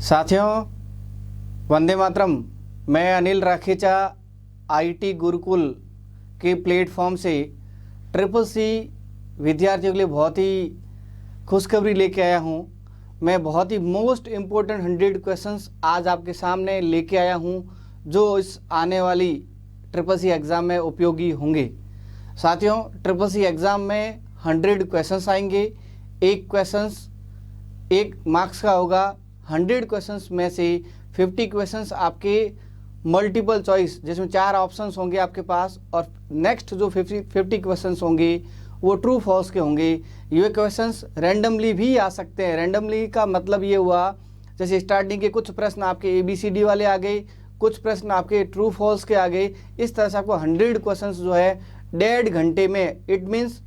साथियों, वंदे मातरम। मैं अनिल राखेचा आईटी गुरुकुल के प्लेटफॉर्म से ट्रिपल सी विद्यार्थियों के लिए बहुत ही खुशखबरी लेके आया हूँ। मैं बहुत ही मोस्ट इम्पोर्टेंट 100 क्वेश्चंस आज आपके सामने लेके आया हूँ जो इस आने वाली ट्रिपल सी एग्ज़ाम में उपयोगी होंगे। साथियों, ट्रिपल सी एग्ज़ाम में 100 क्वेश्चंस आएंगे। एक क्वेश्चंस 1 मार्क्स का होगा। 100 क्वेश्चंस में से 50 क्वेश्चंस आपके मल्टीपल चॉइस जिसमें 4 ऑप्शंस होंगे आपके पास, और नेक्स्ट जो 50 क्वेश्चंस होंगे वो ट्रू फॉल्स के होंगे। ये क्वेश्चंस रैंडमली भी आ सकते हैं। रैंडमली का मतलब ये हुआ, जैसे स्टार्टिंग के कुछ प्रश्न आपके ABCD वाले आ गए, कुछ प्रश्न आपके ट्रू फॉल्स के आ गए। इस तरह से आपको 100 क्वेश्चंस जो है 1.5 घंटे में, इट मीन्स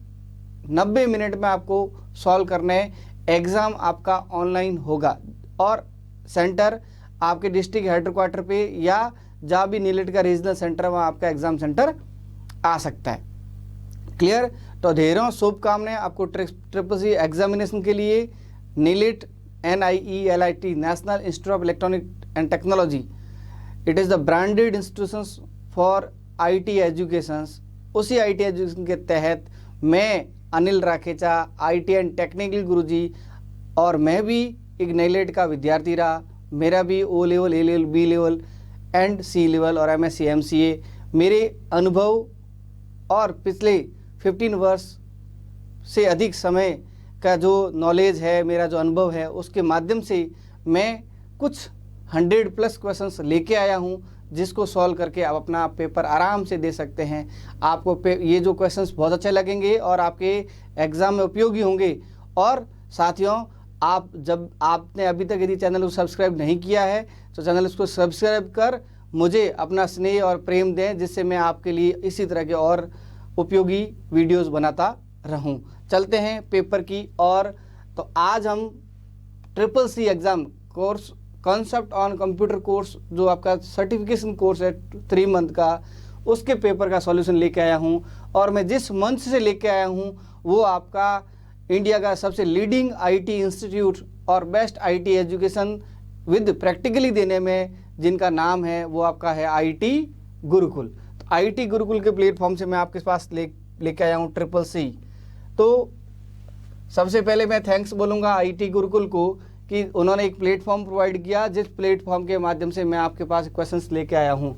90 मिनट में आपको सॉल्व करना है। एग्ज़ाम आपका ऑनलाइन होगा और सेंटर आपके डिस्ट्रिक्ट हेडक्वार्टर पे या जहाँ भी नीलेट का रीजनल सेंटर है वहाँ आपका एग्ज़ाम सेंटर आ सकता है। क्लियर? तो ढेरों शुभकामनाएं आपको ट्रिपल सी एग्जामिनेशन के लिए। नीलेट NIELIT national institute of electronic and technology, it is the branded institutions for IT educations. उसी IT एजुकेशन के तहत मैं अनिल राखेचा IT एंड टेक्निकल गुरुजी, और मैं भी एक नीलेट का विद्यार्थी रहा। मेरा भी O level, A level, B level and C level और MSc MCA। मेरे अनुभव और पिछले 15 वर्ष से अधिक समय का जो नॉलेज है, मेरा जो अनुभव है, उसके माध्यम से मैं कुछ 100+ क्वेश्चंस लेके आया हूँ जिसको सॉल्व करके आप अपना पेपर आराम से दे सकते हैं। आपको ये जो क्वेश्चंस बहुत अच्छे लगेंगे और आपके एग्ज़ाम में उपयोगी होंगे। और साथियों, जब आपने अभी तक यदि चैनल को सब्सक्राइब नहीं किया है तो चैनल को सब्सक्राइब कर मुझे अपना स्नेह और प्रेम दें, जिससे मैं आपके लिए इसी तरह के और उपयोगी वीडियोस बनाता रहूं। चलते हैं पेपर की और। तो आज हम triple C exam course concept on computer course, जो आपका सर्टिफिकेशन कोर्स है 3 मंथ का, उसके पेपर का सॉल्यूशन लेके आया हूं। और मैं जिस मंच से लेके आया हूं वो आपका इंडिया का सबसे लीडिंग IT इंस्टीट्यूट और best IT education with practically देने में जिनका नाम है वो आपका है IT गुरुकुल। तो IT गुरुकुल के प्लेटफॉर्म से मैं आपके पास लेके आया हूँ ट्रिपल सी। तो सबसे पहले मैं थैंक्स बोलूँगा IT गुरुकुल को कि उन्होंने एक प्लेटफॉर्म प्रोवाइड किया, जिस प्लेटफॉर्म के माध्यम से मैं आपके पास क्वेश्चंस लेके आया हूँ।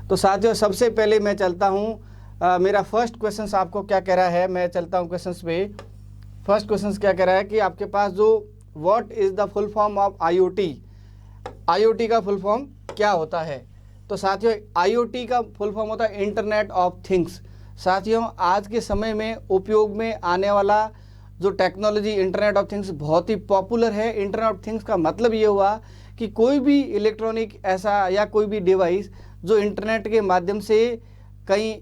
तो साथियों, सबसे पहले मैं चलता हूँ। मेरा फर्स्ट क्वेश्चन आपको क्या कह रहा है, मैं चलता हूँ क्वेश्चंस पे। फर्स्ट क्वेश्चन क्या कह रहा है कि आपके पास जो what is the full form of IoT का फुल फॉर्म क्या होता है। तो साथियों, IoT का फुल फॉर्म होता है इंटरनेट ऑफ थिंग्स। साथियों, आज के समय में उपयोग में आने वाला जो टेक्नोलॉजी इंटरनेट ऑफ थिंग्स बहुत ही पॉपुलर है। इंटरनेट ऑफ थिंग्स का मतलब ये हुआ कि कोई भी इलेक्ट्रॉनिक ऐसा या कोई भी डिवाइस जो इंटरनेट के माध्यम से कहीं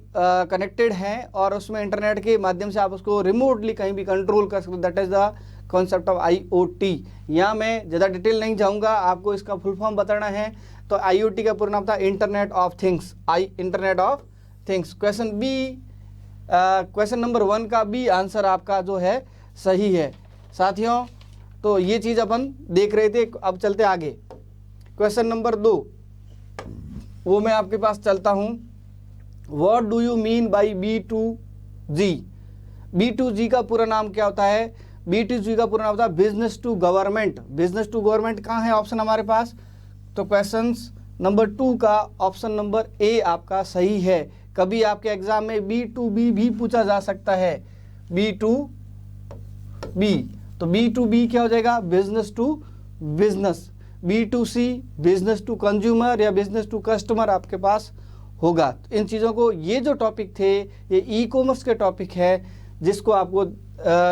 कनेक्टेड हैं और उसमें इंटरनेट के माध्यम से आप उसको रिमोटली कहीं भी कंट्रोल कर सकते, that is the concept of IoT। यहाँ मैं ज़्यादा डिटेल नहीं जाऊँगा, आपको इसका फुल फॉर्म बताना है। तो IoT का पूरा नाम था internet of things, internet of things. Question number 1 का B आंसर आपका जो है सही है। साथियों, तो ये चीज़ अपन देख रहे थे। अब चलते आगे। क्वेश्चन नंबर 2 वो मैं आपके पास चलता हूँ। What do you mean by B2G? B2G का पूरा नाम क्या होता है? B2G का पूरा नाम होता है business to government. Business to government कहाँ है ऑप्शन हमारे पास? तो क्वेश्चन नंबर 2 का ऑप्शन नंबर A आपका सही है। कभी आपके एग्जाम में B2B भी पूछा जा सकता है। B2B, तो B2B क्या हो जाएगा? Business to business. B2C business to consumer या बिजनेस टू कस्टमर आपके पास होगा। इन चीज़ों को, ये जो टॉपिक थे ये ई-कॉमर्स के टॉपिक है जिसको आपको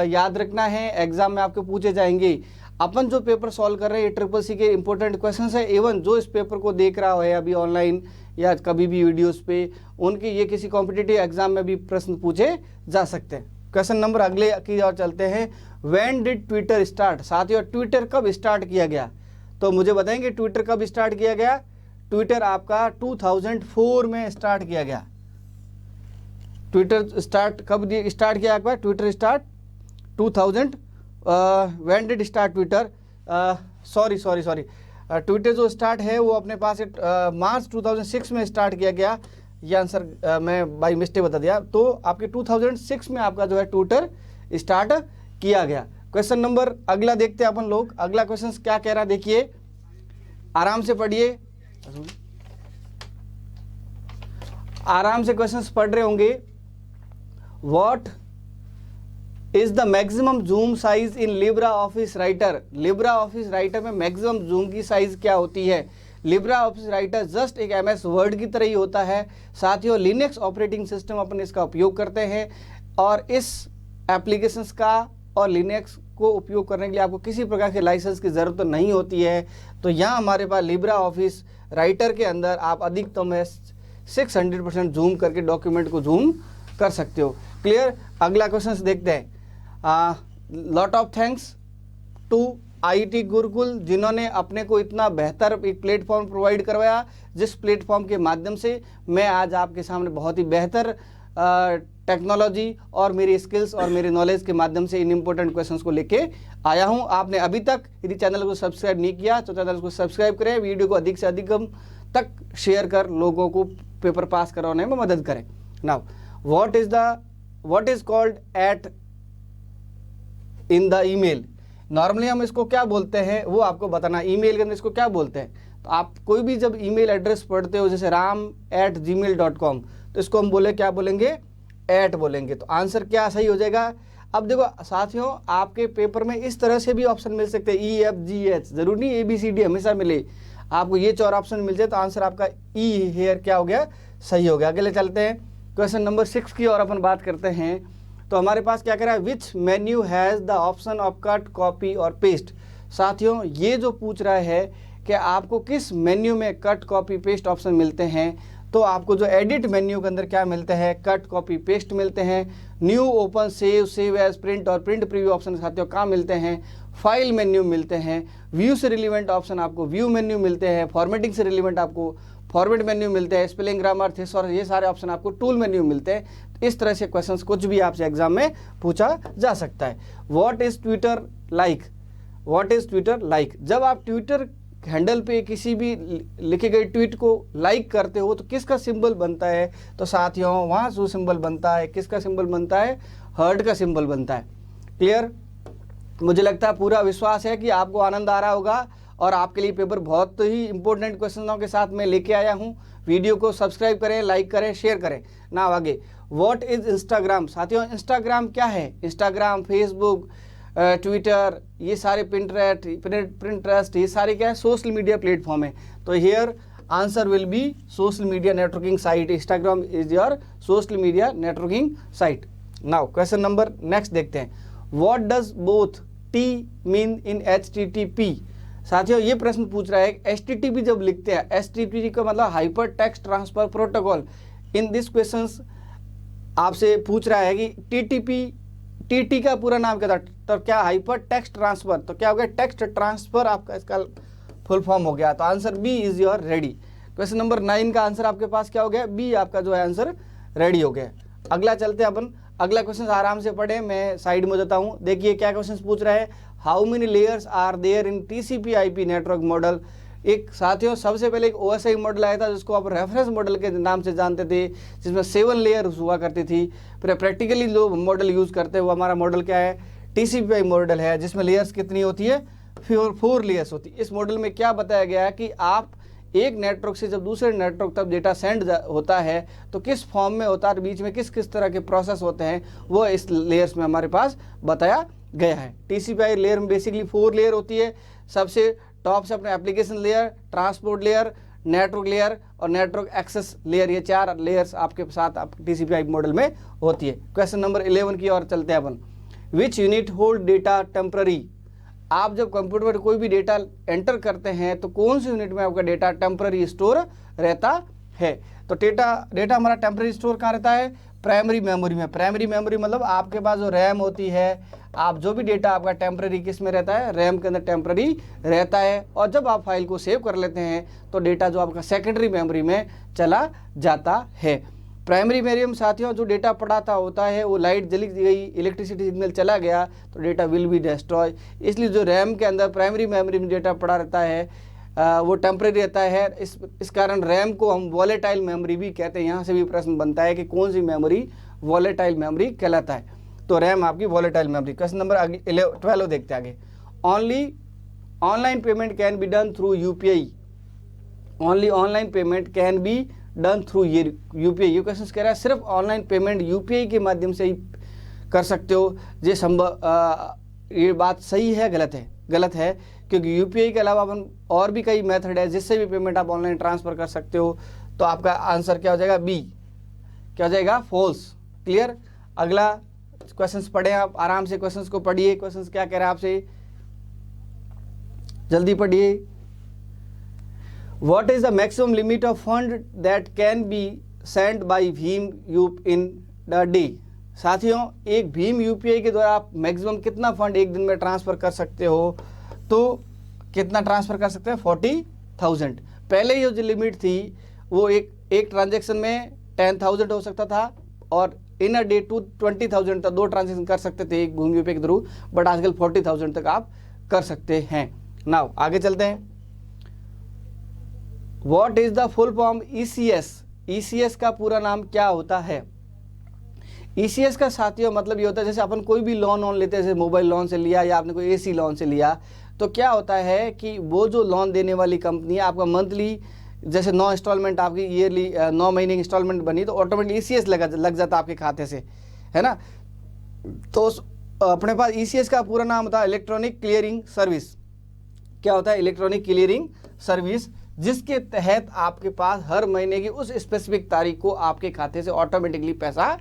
याद रखना है, एग्जाम में आपके पूछे जाएंगे। अपन जो पेपर सॉल्व कर रहे हैं ये ट्रिपल सी के इंपॉर्टेंट क्वेश्चंस है। इवन जो इस पेपर को देख रहा है अभी ऑनलाइन या कभी भी वीडियोस पे, उनके ये किसी कॉम्पिटिटिव एग्जाम में भी प्रश्न पूछे जा सकते हैं। क्वेश्चन नंबर अगले की ओर चलते हैं। When did Twitter start? साथियों, ट्विटर कब स्टार्ट किया गया? तो मुझे बताएंगे ट्विटर कब स्टार्ट किया गया? ट्विटर आपका 2004 में स्टार्ट किया गया। ट्विटर स्टार्ट कब स्टार्ट किया आपका? Twitter start 2000 when did start Twitter? Sorry Twitter जो स्टार्ट है वो अपने पास मार्च 2006 में स्टार्ट किया गया। ये आंसर मैं बाई मिस्टेक बता दिया। तो आपके 2006 में आपका जो है ट्विटर स्टार्ट किया गया। क्वेश्चन नंबर अगला देखते हैं अपन लोग। अगला क्वेश्चन क्या कह रहा है देखिए, आराम से पढ़िए, आराम से क्वेश्चंस पढ़ रहे होंगे। What is the maximum zoom size in Libre Office writer? Libra Office writer में मैक्सिमम जूम की साइज क्या होती है? लिब्रा ऑफिस राइटर जस्ट एक MS वर्ड की तरह ही होता है। साथियों लिनक्स ऑपरेटिंग सिस्टम अपन इसका उपयोग करते हैं और इस एप्लीकेशंस का और लिनक्स को उपयोग करने के लिए आपको किसी प्रकार के लाइसेंस की ज़रूरत तो नहीं होती है। तो यहाँ हमारे पास लिब्रा ऑफिस राइटर के अंदर आप अधिकतम 600% जूम करके डॉक्यूमेंट को जूम कर सकते हो। क्लियर? अगला क्वेश्चन देखते हैं। Lot of thanks to IIT Gurukul जिन्होंने अपने को इतना बेहतर एक प्लेटफॉर्म प्रोवाइड करवाया, जिस प्लेटफॉर्म के माध्यम से मैं आज आपके सामने बहुत ही बेहतर टेक्नोलॉजी और मेरी स्किल्स और मेरे नॉलेज के माध्यम से इन इम्पोर्टेंट क्वेश्चंस को लेके आया हूं। आपने अभी तक यदि चैनल को सब्सक्राइब नहीं किया तो चैनल को सब्सक्राइब करें, वीडियो को अधिक से अधिक तक शेयर कर लोगों को पेपर पास करवाने में मदद करें। Now what is called eight in the email? Normally हम इसको क्या बोलते हैं वो आपको बताना। ईमेल के अंदर इसको क्या बोलते हैं? तो आप कोई भी जब ईमेल एड्रेस पढ़ते हो जैसे ram@gmail.com तो इसको हम क्या बोलेंगे? एट बोलेंगे। तो आंसर क्या सही हो जाएगा? अब देखो साथियों, आपके पेपर में इस तरह से भी ऑप्शन मिल सकते हैं, EFGH, जरूरी नहीं ABCD हमेशा मिले। आपको ये 4 ऑप्शन मिल जाए तो आंसर आपका ई हेयर क्या हो गया? सही हो गया। अगले चलते हैं क्वेश्चन नंबर 6 की और अपन बात करते हैं। तो हमारे पास क्या कह रहा है? विच menu has the option of cut, copy और पेस्ट? साथियों ये जो पूछ रहा है कि आपको किस मेन्यू में कट, कॉपी, पेस्ट ऑप्शन मिलते हैं, तो आपको जो एडिट मेन्यू के अंदर क्या मिलते हैं? कट, कॉपी, पेस्ट मिलते हैं। New, open, save, save as, print और प्रिंट प्रीव्यू ऑप्शन साथियों कहाँ मिलते हैं? फाइल मेन्यू मिलते हैं। व्यू से रिलेवेंट ऑप्शन आपको व्यू मेन्यू मिलते हैं। फॉर्मेटिंग से रिलेवेंट आपको फॉर्मेट मेन्यू मिलते हैं। स्पेलिंग, ग्रामर, थेसॉरस, ये सारे ऑप्शन आपको टूल मेन्यू मिलते हैं। इस तरह से क्वेश्चंस कुछ भी आपसे एग्जाम में पूछा जा सकता है। What is Twitter like? What is Twitter like? जब आप ट्विटर हैंडल पे किसी भी लिखे गए ट्वीट को लाइक करते हो तो किसका सिंबल बनता है? तो साथियों वहाँ जो सिंबल बनता है, किसका सिंबल बनता है? हार्ट का सिंबल बनता है। क्लियर? मुझे लगता है पूरा विश्वास है कि आपको आनंद आ रहा होगा और आपके लिए पेपर बहुत ही इंपॉर्टेंट क्वेश्चनों के साथ मैं लेके आया हूँ। वीडियो को सब्सक्राइब करें, लाइक करें, शेयर करें ना। आगे व्हाट इज इंस्टाग्राम? साथियों इंस्टाग्राम क्या है? इंस्टाग्राम, फेसबुक, ट्विटर, ये सारे प्रिंटरेस्ट, ये सारे क्या है? सोशल मीडिया प्लेटफॉर्म है। तो here answer will B social media networking site. Instagram is your social media networking site. Now question number next देखते हैं। What does both T mean in HTTP? साथियों ये प्रश्न पूछ रहा है HTTP जब लिखते हैं, HTTP का मतलब hyper text transfer protocol. In this questions आपसे पूछ रहा है कि TT का पूरा नाम क्या था? तो क्या हाइपर टेक्स्ट ट्रांसफर, तो क्या हो गया? टेक्स्ट ट्रांसफर आपका इसका फुल फॉर्म हो गया। तो answer B is your ready. Question number 9 का आंसर आपके पास क्या हो गया? बी आपका जो है आंसर रेडी हो गया। अगला चलते हैं अपन। अगला क्वेश्चन आराम से पढ़े, मैं साइड में जाता हूँ। देखिए क्या क्वेश्चन पूछ रहा है। How many layers are there in TCP/IP network model? एक साथियों सबसे पहले एक OSI मॉडल आया था जिसको आप रेफरेंस मॉडल के नाम से जानते थे, जिसमें 7 लेयर्स हुआ करती थी। फिर प्रैक्टिकली जो मॉडल यूज़ करते हैं वो हमारा मॉडल क्या है? TCP/IP मॉडल है, जिसमें लेयर्स कितनी होती है? 4 लेयर्स होती है। इस मॉडल में क्या बताया गया है कि आप एक नेटवर्क से जब दूसरे नेटवर्क तक डेटा सेंड होता है तो किस फॉर्म में होता है, बीच में किस किस तरह के प्रोसेस होते हैं, वो इस लेयर्स में हमारे पास बताया गया है। TCP/IP लेयर में बेसिकली 4 लेयर होती है। सबसे टॉप से अपने application layer, transport layer, network layer और नेटवर्क एक्सेस लेयर, ये 4 लेयर्स आपके साथ आप TCP/IP मॉडल में होती है। क्वेश्चन नंबर 11 की ओर चलते हैं अपन। Which unit hold data temporary? आप जब कंप्यूटर पर कोई भी डेटा एंटर करते हैं तो कौन सी यूनिट में आपका डेटा टेम्पररी स्टोर रहता है? तो डेटा हमारा टेम्पररी स्टोर कहाँ रहता है? प्राइमरी मेमोरी में। प्राइमरी मेमोरी मतलब आपके पास जो रैम होती है, आप जो भी डेटा आपका टेम्पररी किस में रहता है? रैम के अंदर टेम्पररी रहता है। और जब आप फाइल को सेव कर लेते हैं तो डेटा जो आपका सेकेंडरी मेमोरी में चला जाता है। प्राइमरी मेमोरी में साथियों जो डेटा पढ़ाता होता है वो लाइट जली गई, इलेक्ट्रिसिटी सिग्नल चला गया तो डेटा विल बी डिस्ट्रॉय। इसलिए जो रैम के अंदर प्राइमरी मेमोरी में डेटा पड़ा रहता है वो टेम्परेरी रहता है। इस कारण रैम को हम वॉलेटाइल मेमोरी भी कहते हैं। यहाँ से भी प्रश्न बनता है कि कौन सी मेमोरी वॉलेटाइल मेमोरी कहलाता है, तो रैम आपकी वॉलेटाइल मेमोरी। क्वेश्चन नंबर 12 देखते हैं आगे। Only online payment can be done through UPI, only online payment can be done through UPI. ये क्वेश्चन कह रहा है सिर्फ ऑनलाइन पेमेंट यूपीआई के माध्यम से ही कर सकते हो। ये संभव, ये बात सही है गलत है? गलत है, क्योंकि यूपीआई के अलावा अपन और भी कई मेथड है जिससे भी पेमेंट आप ऑनलाइन ट्रांसफर कर सकते हो। तो आपका आंसर क्या हो जाएगा? बी। क्या हो जाएगा? फॉल्स। क्लियर। अगला क्वेश्चंस पढ़े आप आराम से, क्वेश्चंस को पढ़िए। क्वेश्चंस क्या कह रहा है आपसे, जल्दी पढ़िए। What is the maximum limit of fund that can be send by भीम यूप इन द डे। साथियों, एक भीम यूपीआई के द्वारा आप मैक्सिमम कितना फंड एक दिन में ट्रांसफर कर सकते हो? तो कितना ट्रांसफर कर सकते हैं? 40,000। पहले ये जो लिमिट थी वो एक ट्रांजेक्शन में 10,000 हो सकता था, और इन अ डे 20,000 तक 2 ट्रांजेक्शन कर सकते थे एक भीम यूपीआई के थ्रू, बट आजकल 40,000 तक आप कर सकते हैं। नाउ आगे चलते हैं। What is the full form ECS? ECS का पूरा नाम क्या होता है? ईसीएस का साथियों मतलब ये होता है, जैसे अपन कोई भी लोन लेते हैं, जैसे मोबाइल लोन से लिया या आपने कोई एसी लोन से लिया, तो क्या होता है कि वो जो लोन देने वाली कंपनी है आपका मंथली, जैसे 9 इंस्टॉलमेंट आपकी ईयरली 9 महीने की इंस्टॉलमेंट बनी, तो ऑटोमेटिक ईसीएस लग जाता है आपके खाते से, है ना। तो अपने पास ईसीएस का पूरा नाम होता है इलेक्ट्रॉनिक क्लियरिंग सर्विस। क्या होता है? इलेक्ट्रॉनिक क्लियरिंग सर्विस, जिसके तहत आपके पास हर महीने की उस स्पेसिफिक तारीख को आपके खाते से ऑटोमेटिकली पैसा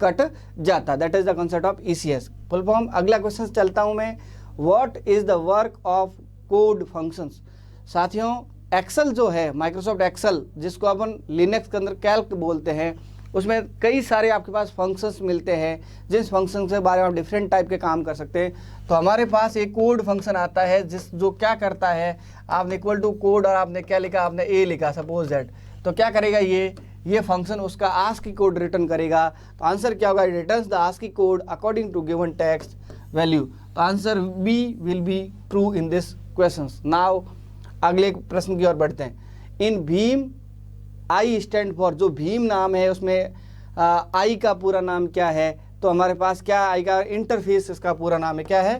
कट जाता है। That is the concept of ECS full form. अगला क्वेश्चन चलता हूं मैं। What is the work of code functions? साथियों, एक्सेल जो है, माइक्रोसॉफ्ट एक्सेल, जिसको अपन लिनक्स के अंदर कैल्क बोलते हैं, उसमें कई सारे आपके पास फंक्शंस मिलते हैं, जिस फंक्शन के बारे में आप डिफरेंट टाइप के काम कर सकते हैं। तो हमारे पास एक कोड फंक्शन आता है जो क्या करता है, आपने इक्वल टू कोड और आपने क्या लिखा, आपने ए लिखा सपोज दैट, तो क्या करेगा ये फंक्शन उसका आस्की कोड रिटर्न करेगा। तो आंसर क्या होगा? Returns the ASCII code according to given text value. तो answer B will be true in this question. Now अगले प्रश्न की ओर बढ़ते हैं। इन भीम आई स्टैंड फॉर, जो भीम नाम है उसमें आई का पूरा नाम क्या है? तो हमारे पास क्या आई का इंटरफेस, इसका पूरा नाम है क्या है?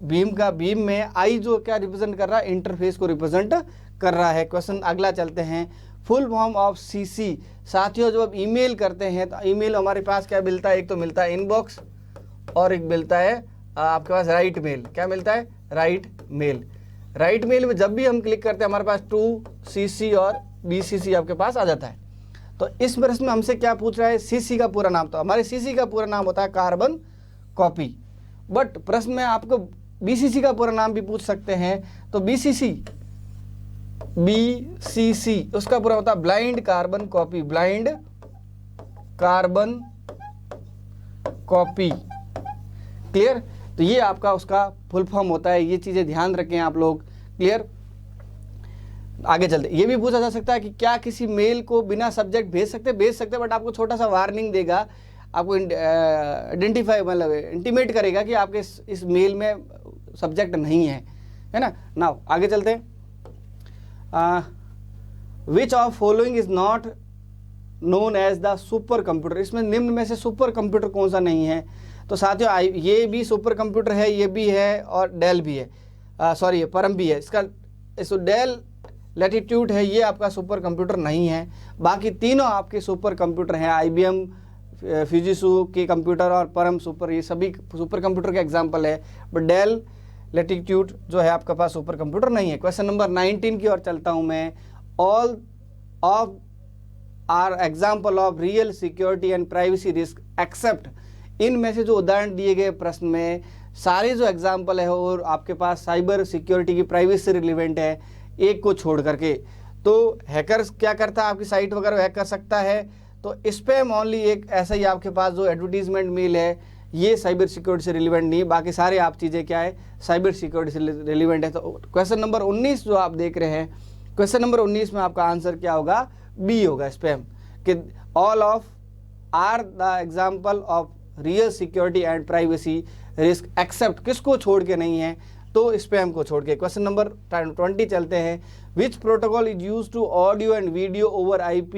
भीम में आई जो क्या रिप्रेजेंट कर रहा है? इंटरफेस को रिप्रेजेंट कर रहा है। क्वेश्चन अगला चलते हैं। Full form of CC. साथियों, जब आप ईमेल करते हैं तो ईमेल हमारे पास क्या मिलता है? एक तो मिलता है इनबॉक्स और एक मिलता है आपके पास राइट मेल। क्या मिलता है? Right mail. राइट मेल में जब भी हम क्लिक करते हैं हमारे पास 2CC और BCC आपके पास आ जाता है। तो इस प्रश्न में हमसे क्या पूछ रहा है? CC का पूरा नाम। तो हमारे CC का पूरा नाम होता है कार्बन कॉपी, बट प्रश्न में आपको BCC का पूरा नाम भी पूछ सकते हैं। तो BCC उसका पूरा होता है blind carbon copy, blind carbon copy. Clear. तो ये आपका उसका फुल फॉर्म होता है। ये चीजें ध्यान रखें आप लोग। क्लियर। आगे चलते, ये भी पूछा जा सकता है कि क्या किसी मेल को बिना सब्जेक्ट भेज सकते, बट आपको छोटा सा वार्निंग देगा, आपको आइडेंटिफाई मतलब इंटीमेट करेगा कि आपके इस मेल में सब्जेक्ट नहीं है ना। नाउ आगे चलते हैं। Which of following is not known as the super computer? इसमें निम्न में से सुपर कंप्यूटर कौन सा नहीं है? तो साथियों, ये भी सुपर कंप्यूटर है, ये भी है, और डेल भी है, सॉरी परम भी है। इसका डेल लैटिट्यूड है, ये आपका सुपर कंप्यूटर नहीं है। बाकी तीनों आपके सुपर कंप्यूटर हैं। IBM फ्यूजिसु के कंप्यूटर और परम सुपर, ये सभी सुपर कंप्यूटर के एग्जाम्पल है, बट डेल लैटिट्यूड जो है आपके पास सुपर कंप्यूटर नहीं है। क्वेश्चन नंबर 19 की ओर चलता हूं मैं। All of are example of real security and privacy risk except. इनमें से जो उदाहरण दिए गए प्रश्न में सारे जो एग्जाम्पल है और आपके पास साइबर सिक्योरिटी की प्राइवेसी से रिलेवेंट है, एक को छोड़ करके। तो हैकर्स क्या करता है? आपकी साइट वगैरह हैक कर सकता है। तो स्पैम ओनली एक ऐसा ही आपके पास जो एडवर्टीजमेंट मेल है, ये साइबर सिक्योरिटी से रिलेवेंट नहीं। बाकी सारे आप चीज़ें क्या है? साइबर सिक्योरिटी से रिलेवेंट है। तो क्वेश्चन नंबर 19 जो आप देख रहे हैं, क्वेश्चन नंबर 19 में आपका आंसर क्या होगा? बी होगा, स्पैम। कि all of are the example of real security and privacy risk except, किसको छोड़ के नहीं है? तो स्पैम को छोड़ के। क्वेश्चन नंबर 20 चलते हैं। Which protocol is use to audio and video over IP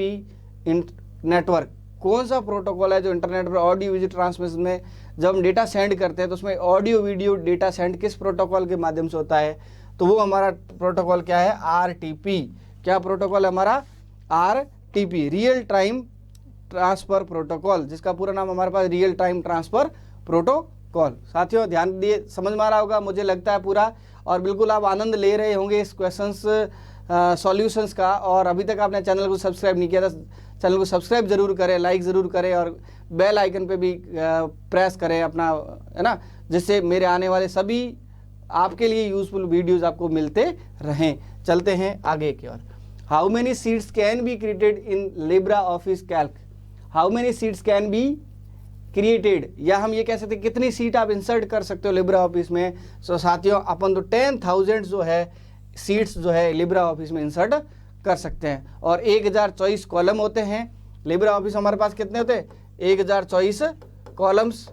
network? कौन सा प्रोटोकॉल है जो इंटरनेट पर ऑडियो वीडियो ट्रांसमिशन में जब हम डेटा सेंड करते हैं तो उसमें ऑडियो वीडियो डेटा सेंड किस प्रोटोकॉल के माध्यम से होता है? तो वो हमारा प्रोटोकॉल क्या है? RTP। क्या प्रोटोकॉल है हमारा? RTP, real time transfer protocol, जिसका पूरा नाम हमारे पास रियल टाइम ट्रांसफर प्रोटोकॉल। साथियों ध्यान दिए, समझ में आ रहा होगा मुझे लगता है पूरा, और बिल्कुल आप आनंद ले रहे होंगे इस क्वेश्चंस सॉल्यूशंस का। और अभी तक आपने चैनल को सब्सक्राइब नहीं किया था, चैनल को सब्सक्राइब जरूर करें, लाइक ज़रूर करें और बेल आइकन पे भी प्रेस करें अपना, है ना, जिससे मेरे आने वाले सभी आपके लिए यूजफुल वीडियोस आपको मिलते रहें। चलते हैं आगे की ओर। How many sheets can be created in Libre Office Calc? How many sheets can be created, या हम ये कह सकते हैं कितनी सीट आप इंसर्ट कर सकते हो लिब्रा ऑफिस में। सो साथियों अपन तो 10,000 जो है सीट्स जो है लिब्रा ऑफिस में इंसर्ट कर सकते हैं। और 1024 कॉलम होते हैं लिब्रा ऑफिस, हमारे पास कितने होते हैं? 1024 कॉलम्स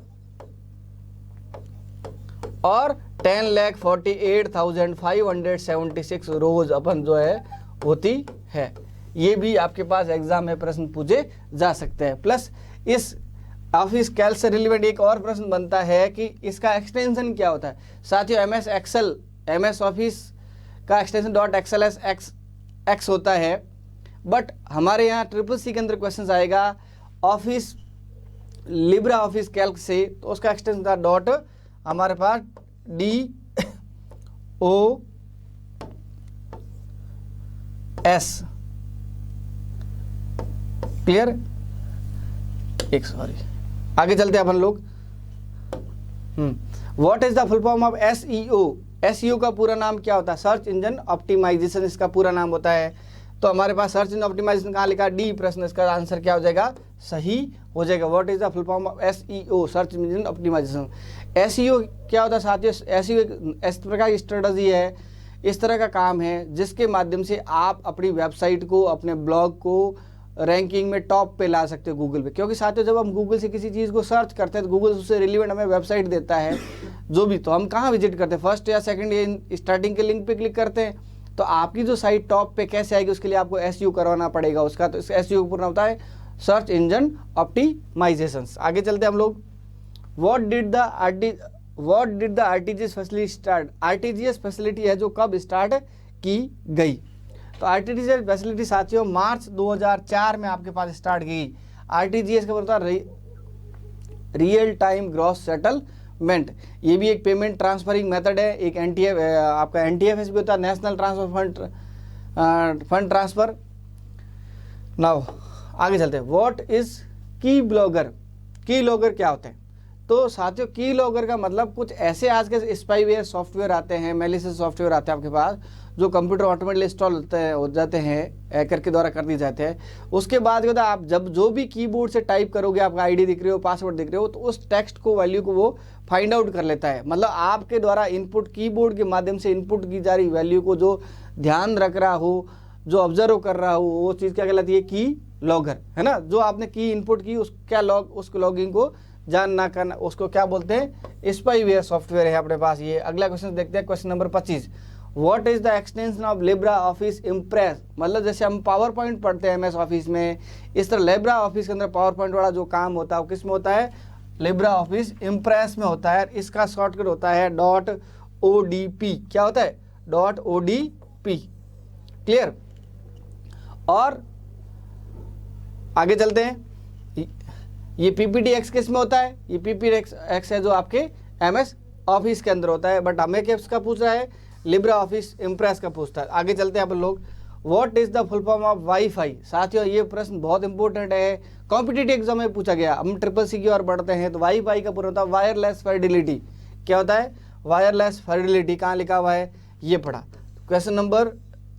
और 10,48,576 रोज अपन जो है होती है। ये भी आपके पास एग्जाम में प्रश्न पूछे जा सकते हैं। प्लस इस ऑफिस कैल्क से रिलेवेंट एक और प्रश्न बनता है कि इसका एक्सटेंशन क्या होता है। साथियों MS ऑफिस का एक्सटेंशन .xls x होता है, बट हमारे यहाँ CCC के अंदर क्वेश्चन आएगा ऑफिस लिब्रा ऑफिस कैल्क से, तो उसका एक्सटेंशन था डॉट हमारे पास DOS। क्लियर? सॉरी, आगे चलते हैं अपन लोग। What is the full form of SEO? SEO का पूरा नाम क्या होता है? सर्च इंजन ऑप्टिमाइजेशन इसका पूरा नाम होता है। तो हमारे पास सर्च इंजन ऑप्टिमाइजेशन कहाँ लिखा? डी प्रश्न, इसका आंसर क्या हो जाएगा? सही हो जाएगा। What is the full form of SEO? Search engine optimisation. SEO क्या होता है साथियों? SEO इस प्रकार की स्ट्रेटजी है, इस तरह का काम है जिसके माध्यम से आप अपनी वेबसाइट को, अपने ब्लॉग को रैंकिंग में टॉप पे ला सकते हो गूगल पे। क्योंकि साथियों जब हम गूगल से किसी चीज़ को सर्च करते हैं तो गूगल उससे रिलेवेंट हमें वेबसाइट देता है जो भी, तो हम कहाँ विजिट करते हैं? फर्स्ट या सेकंड या स्टार्टिंग के लिंक पे क्लिक करते हैं। तो आपकी जो साइट टॉप पे कैसे आएगी उसके लिए आपको SEO करवाना पड़ेगा उसका। तो इस SEO पूरा होता है सर्च इंजन ऑप्टिमाइजेशन। आगे चलते हैं हम लोग। What did the RTGS facility start? RTGS facility है जो कब स्टार्ट की गई? तो RTGS फैसिलिटी साथियों मार्च 2004 में आपके पास स्टार्ट की। RTGS का मतलब रियल टाइम ग्रॉस सेटलमेंट, ये भी एक पेमेंट ट्रांसफरिंग मेथड है। एक आपका NTFS भी होता है, national transfer fund transfer. Now आगे चलते हैं। व्हाट इज की लॉगर? की लॉगर क्या होते हैं? तो साथियों की लॉगर का मतलब कुछ ऐसे आज के स्पाईवेयर सॉफ्टवेयर आते हैं, मैलिशियस सॉफ्टवेयर आते हैं आपके पास, जो कंप्यूटर ऑटोमेटिकली इंस्टॉल हो जाते हैं हैकर के द्वारा कर दिए जाते हैं। उसके बाद क्या आप जब जो भी कीबोर्ड से टाइप करोगे, आपका ID दिख रहे हो, पासवर्ड दिख रहे हो, तो उस टेक्स्ट को, वैल्यू को वो फाइंड आउट कर लेता है। मतलब आपके द्वारा इनपुट, कीबोर्ड के माध्यम से इनपुट की जा रही वैल्यू को जो ध्यान रख रहा हो, जो ऑब्जर्व कर रहा हो, वो चीज़ क्या कहलाती है? की लॉगर, है ना। जो आपने की इनपुट की उसको लॉगिंग को जानना करना, उसको क्या बोलते हैं? स्पाईवेयर सॉफ्टवेयर है अपने पास ये। अगला क्वेश्चन देखते हैं, question number 25। What is the extension of Libra office impress? मतलब जैसे हम पावर पॉइंट पढ़ते हैं MS ऑफिस में, इस तरह लिब्रा ऑफिस के अंदर पावर पॉइंट वाला जो काम होता है वो किस में होता है? लिब्रा ऑफिस इम्प्रेस में होता है। इसका शॉर्टकट होता है .ODP। क्या होता है? .ODP। क्लियर? और आगे चलते हैं। ये PPTX किस में होता है? ये PPTX है जो आपके MS ऑफिस के अंदर होता है, बट हमें किसका पूछ रहा है? लिब्रा ऑफिस इम्प्रेस का पूछता है। आगे चलते हैं अपन लोग। What is the full form of wifi? साथियों ये प्रश्न बहुत इंपॉर्टेंट है, कॉम्पिटिटिव एग्जाम में पूछा गया। हम CCC की ओर बढ़ते हैं। तो वाईफाई का पूरा होता है वायरलेस फाइडेलिटी। क्या होता है? Wireless fidelity. कहाँ लिखा हुआ है? ये पढ़ा। क्वेश्चन नंबर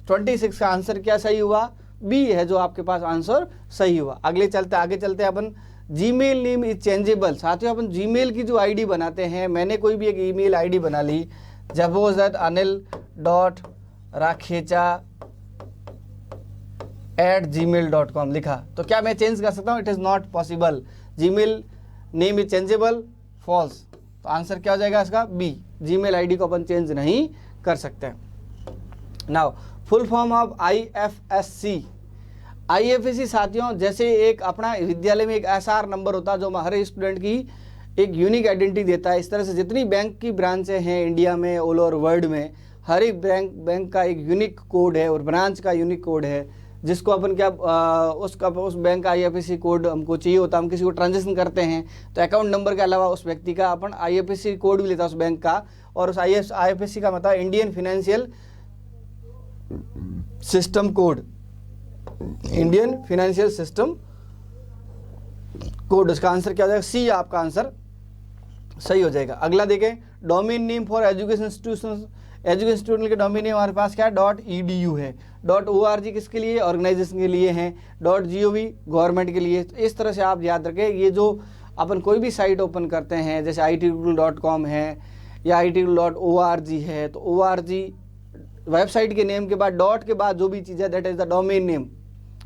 26 का आंसर क्या सही हुआ? B है जो आपके पास आंसर सही हुआ। आगे चलते हैं अपन। Gmail name is changeable. साथियों अपन जीमेल की जो ID बनाते हैं, मैंने कोई भी एक ईमेल ID बना ली, सपोज दैट anil.rakhecha@gmail.com लिखा, तो क्या मैं चेंज कर सकता हूँ? It is not possible. Gmail name is changeable, false. तो आंसर क्या हो जाएगा इसका? बी। जीमेल आईडी को अपन चेंज नहीं कर सकते। Now full form of IFSC। IFSC साथियों, जैसे एक अपना विद्यालय में एक SR नंबर होता है जो हर स्टूडेंट की एक यूनिक आइडेंटिटी देता है, इस तरह से जितनी बैंक की ब्रांचें हैं इंडिया में, ऑल ओवर वर्ल्ड में, हर एक बैंक का एक यूनिक कोड है और ब्रांच का यूनिक कोड है, जिसको अपन क्या उस बैंक का IFSC कोड हमको चाहिए होता है। हम किसी को ट्रांजेक्शन करते हैं तो अकाउंट नंबर के अलावा उस व्यक्ति का अपन IFSC कोड भी लेता है उस बैंक का, और उस IFSC का मतलब Indian financial system code, Indian financial system code. उसका आंसर क्या हो जाएगा? सी आपका आंसर सही हो जाएगा। अगला देखें, domain name for education institution. Education institution के डोमेन नेम हमारे पास क्या है? .edu है। .org किसके लिए? ऑर्गेनाइजेशन के लिए है। .gov गवर्नमेंट के लिए। तो इस तरह से आप याद रखें, ये जो अपन कोई भी साइट ओपन करते हैं जैसे itguru.com है या itguru.org है, तो org वेबसाइट के नेम के बाद डॉट के बाद जो भी चीज़ है that is the domain name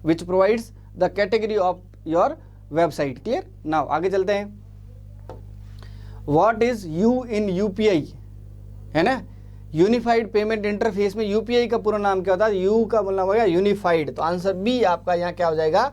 which provides the category of your website. Clear? Now आगे चलते हैं। What is you in UPI, है ना? यूनिफाइड पेमेंट इंटरफेस में UPI का पूरा नाम क्या होता है? यू का मतलब हो गया यूनिफाइड, तो आंसर बी आपका यहाँ क्या हो जाएगा?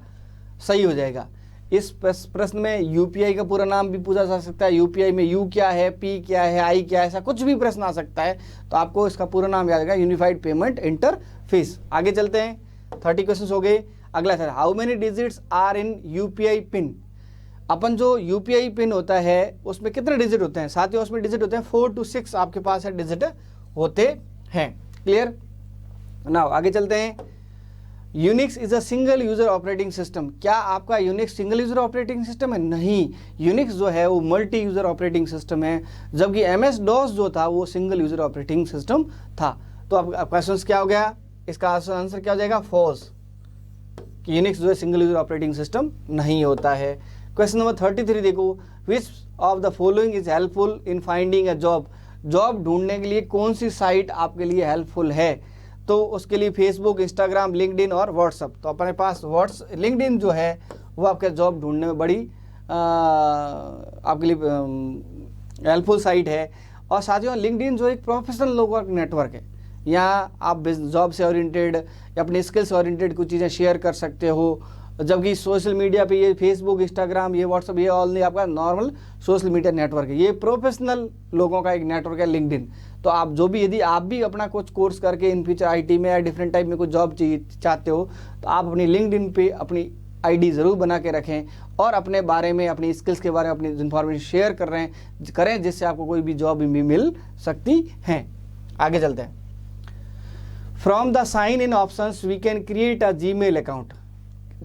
सही हो जाएगा। इस प्रश्न में UPI का पूरा नाम भी पूछा जा सकता है। UPI में U क्या है, P क्या है, I क्या है, ऐसा कुछ भी प्रश्न आ सकता है, तो आपको इसका पूरा नाम याद रहेगा यूनिफाइड पेमेंट इंटरफेस। आगे चलते हैं, 30 क्वेश्चन हो गए। अगला sir, how many digits are in UPI PIN. अपन जो UPI पिन होता है उसमें कितने डिजिट होते हैं साथियों? उसमें डिजिट होते हैं 4 to 6 आपके पास है डिजिट होते हैं। क्लियर? नाउ आगे चलते हैं। Unix is a single user operating system. क्या आपका Unix single user operating system है? नहीं, यूनिक्स जो है वो मल्टी यूजर ऑपरेटिंग सिस्टम है, जबकि MS-DOS जो था वो सिंगल यूजर ऑपरेटिंग सिस्टम था। तो अब क्वेश्चन क्या हो गया? इसका आंसर क्या हो जाएगा? फॉल्स, कि यूनिक्स जो है सिंगल यूजर ऑपरेटिंग सिस्टम नहीं होता है। क्वेश्चन नंबर 33 देखो, which of the following is helpful in finding a job. Job ढूंढने के लिए कौन सी साइट आपके लिए हेल्पफुल है? तो उसके लिए फेसबुक, इंस्टाग्राम, लिंक्डइन और व्हाट्सअप। तो अपने पास लिंक्डइन जो है वो आपके जॉब ढूंढने में बड़ी आपके लिए हेल्पफुल साइट है। और साथियों लिंक्डइन जो एक प्रोफेशनल लोगों का नेटवर्क है, यहाँ आप जॉब से ओरिएंटेड या अपने स्किल से ओरिएंटेड कुछ चीज़ें शेयर कर सकते हो, जबकि सोशल मीडिया पे ये फेसबुक, इंस्टाग्राम, ये व्हाट्सअप, ये ऑल नहीं आपका नॉर्मल सोशल मीडिया नेटवर्क है। ये प्रोफेशनल लोगों का एक नेटवर्क है लिंक्डइन। तो आप जो भी, यदि आप भी अपना कुछ कोर्स करके इन फ्यूचर IT में या डिफरेंट टाइप में कुछ जॉब चाहते हो, तो आप अपनी लिंक्डइन पे अपनी ID ज़रूर बना के रखें और अपने बारे में, अपनी स्किल्स के बारे में अपनी इन्फॉर्मेशन शेयर करें जिससे आपको कोई भी जॉब भी मिल सकती है। आगे चलते हैं। From the sign in options we can create a Gmail account.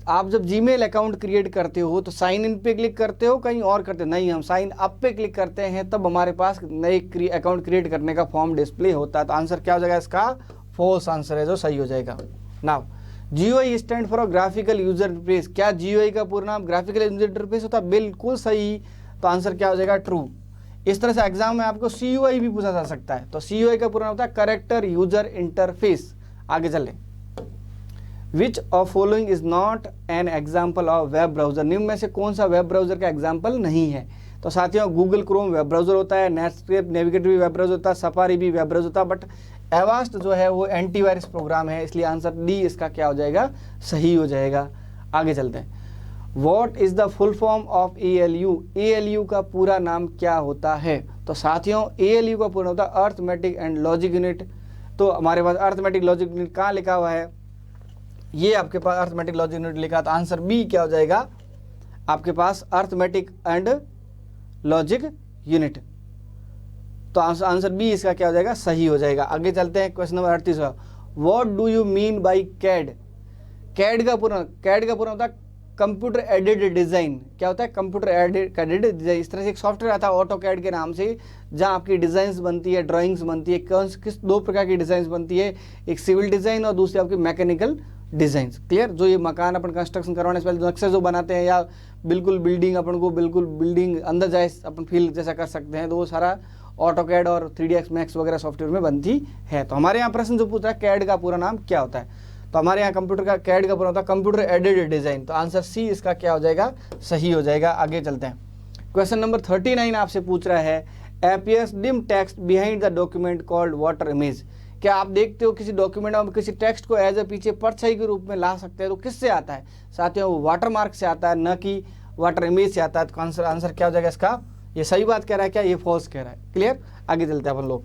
आप जब जीमेल अकाउंट क्रिएट करते हो तो साइन इन पे क्लिक करते हो, कहीं और करते हो? नहीं, हम साइन अप पे क्लिक करते हैं तब हमारे पास नए अकाउंट क्रिएट करने का फॉर्म डिस्प्ले होता है। तो आंसर क्या हो जाएगा? इसका फॉल्स आंसर है जो सही हो जाएगा। Now GUI stand for graphical user interface. क्या GUI का पूरा नाम ग्राफिकल यूजर इंटरफेस होता है? बिल्कुल सही। तो आंसर क्या हो जाएगा? ट्रू। इस तरह से एग्जाम में आपको CUI भी पूछा जा सकता है। तो CUI का पूरा नाम होता है कैरेक्टर यूजर इंटरफेस। आगे चलें। विच of following is not an example of web browser. निम्न में से कौन सा वेब ब्राउजर का एग्जाम्पल नहीं है? तो साथियों गूगल क्रोम वेब ब्राउजर होता है, नेटस्केप नेविगेटर भी वेब ब्राउजर होता है, सफारी भी वेब ब्राउजर होता है, बट एवास्ट जो है वो एंटीवायरस प्रोग्राम है, इसलिए आंसर डी इसका क्या हो जाएगा? सही हो जाएगा। आगे चलते हैं। What is the full form of ALU। ALU का पूरा नाम क्या होता है? तो साथियों ALU का पूरा होता है अर्थमेटिक एंड लॉजिक यूनिट। तो हमारे पास अर्थमेटिक लॉजिक यूनिट कहाँ लिखा हुआ है? ये आपके पास अर्थमेटिक लॉजिक यूनिट लिखा, तो आंसर बी क्या हो जाएगा? आपके पास अर्थमेटिक एंड लॉजिक यूनिट। तो आंसर बी इसका क्या हो जाएगा? सही हो जाएगा। आगे चलते हैं। Question number 38। What do you mean by CAD. CAD का पूरा होता है कंप्यूटर एडेड डिजाइन। क्या होता है? Computer aided design. इस तरह से एक सॉफ्टवेयर आता है ऑटो कैड के नाम से, जहां आपकी डिजाइंस बनती है, ड्राइंग्स बनती है। किस दो प्रकार की डिजाइंस बनती है? एक सिविल डिजाइन और दूसरी आपकी मैकेनिकल डिजाइंस। क्लियर? जो ये मकान अपन कंस्ट्रक्शन करवाने से पहले नक्शे जो बनाते हैं, या बिल्कुल बिल्डिंग अपन को बिल्कुल बिल्डिंग अंदर जाए अपन फील जैसा कर सकते हैं, तो वो सारा ऑटोकैड और 3ds मैक्स वगैरह सॉफ्टवेयर में बनती है। तो हमारे यहाँ प्रश्न जो पूछा है कैड का पूरा नाम क्या होता है, तो हमारे यहाँ कंप्यूटर का कैड का पूरा होता है कंप्यूटर एडेड डिजाइन। तो आंसर सी इसका क्या हो जाएगा? सही हो जाएगा। आगे चलते हैं। क्वेश्चन नंबर 39 आपसे पूछ रहा है appears dim text behind the document called water image। क्या आप देखते हो किसी डॉक्यूमेंट में किसी टेक्स्ट को एज ए पीछे परछाई के रूप में ला सकते हैं, तो किससे आता है साथियों? वो वाटर मार्क से आता है, न कि वाटर इमेज से आता है। तो आंसर क्या हो जाएगा इसका? ये सही बात कह रहा है क्या? ये फॉल्स कह रहा है। क्लियर? आगे चलते हैं अपन लोग।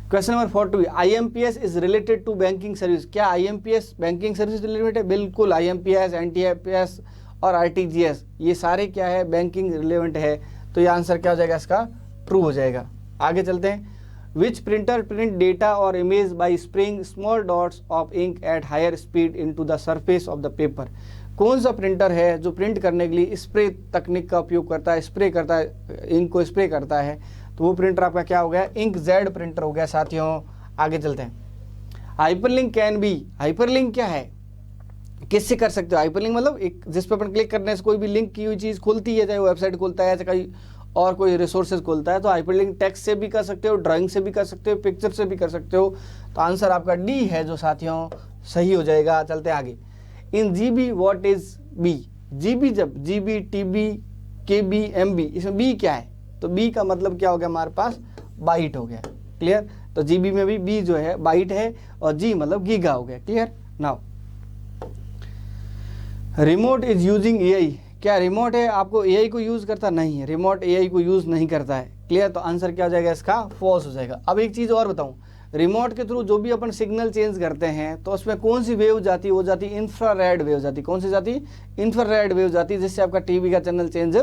Question number 42, IMPS is related to banking service. क्या IMPS बैंकिंग सर्विस रिलेटेड है? बिल्कुल। IMPS, NTIPS और RTGS ये सारे क्या है? बैंकिंग रिलेवेंट है। तो ये आंसर क्या हो जाएगा इसका? ट्रू हो जाएगा। आगे चलते हैं। विच प्रिंटर प्रिंट डेटा और image by spraying small dots of ink at higher speed into the surface of the paper. कौन सा प्रिंटर है जो प्रिंट करने के लिए स्प्रे तकनीक का उपयोग करता है, स्प्रे करता है, इंक को स्प्रे करता है? तो वो प्रिंटर आपका क्या हो गया? इंक जेड प्रिंटर हो गया साथियों। आगे चलते हैं। Hyperlink can be. हाइपरलिंक क्या है? किससे कर सकते हो? हाइपरलिंक मतलब एक जिस पर अपन क्लिक करने से कोई भी लिंक की हुई चीज़ खुलती है, चाहे वो वेबसाइट खुलता है, चाहे कहीं और कोई रिसोर्सेज खुलता है। तो हाइपरलिंक टेक्स्ट से भी कर सकते हो, ड्राइंग से भी कर सकते हो, पिक्चर से भी कर सकते हो। तो आंसर आपका डी है जो साथियों सही हो जाएगा। चलते हैं आगे। In GB what is B. GB जब जीबी, टीबी, केबी, एमबी, इसमें बी क्या है? तो बी का मतलब क्या हो गया हमारे पास? बाइट हो गया। क्लियर? तो जीबी में भी बी जो है बाइट है और जी मतलब गीगा हो गया। Clear? Now remote is using AI. क्या रिमोट है आपको एआई को यूज करता? नहीं है, रिमोट एआई को यूज नहीं करता है। क्लियर? तो आंसर क्या हो जाएगा इसका? फॉल्स हो जाएगा। अब एक चीज और बताऊं, रिमोट के थ्रू जो भी अपन सिग्नल चेंज करते हैं तो उसमें कौन सी वेव जाती है? वो जाती है इंफ्रारेड वेव जाती है। कौन सी जाती? इंफ्रारेड वेव जाती है, जिससे आपका टीवी का चैनल चेंज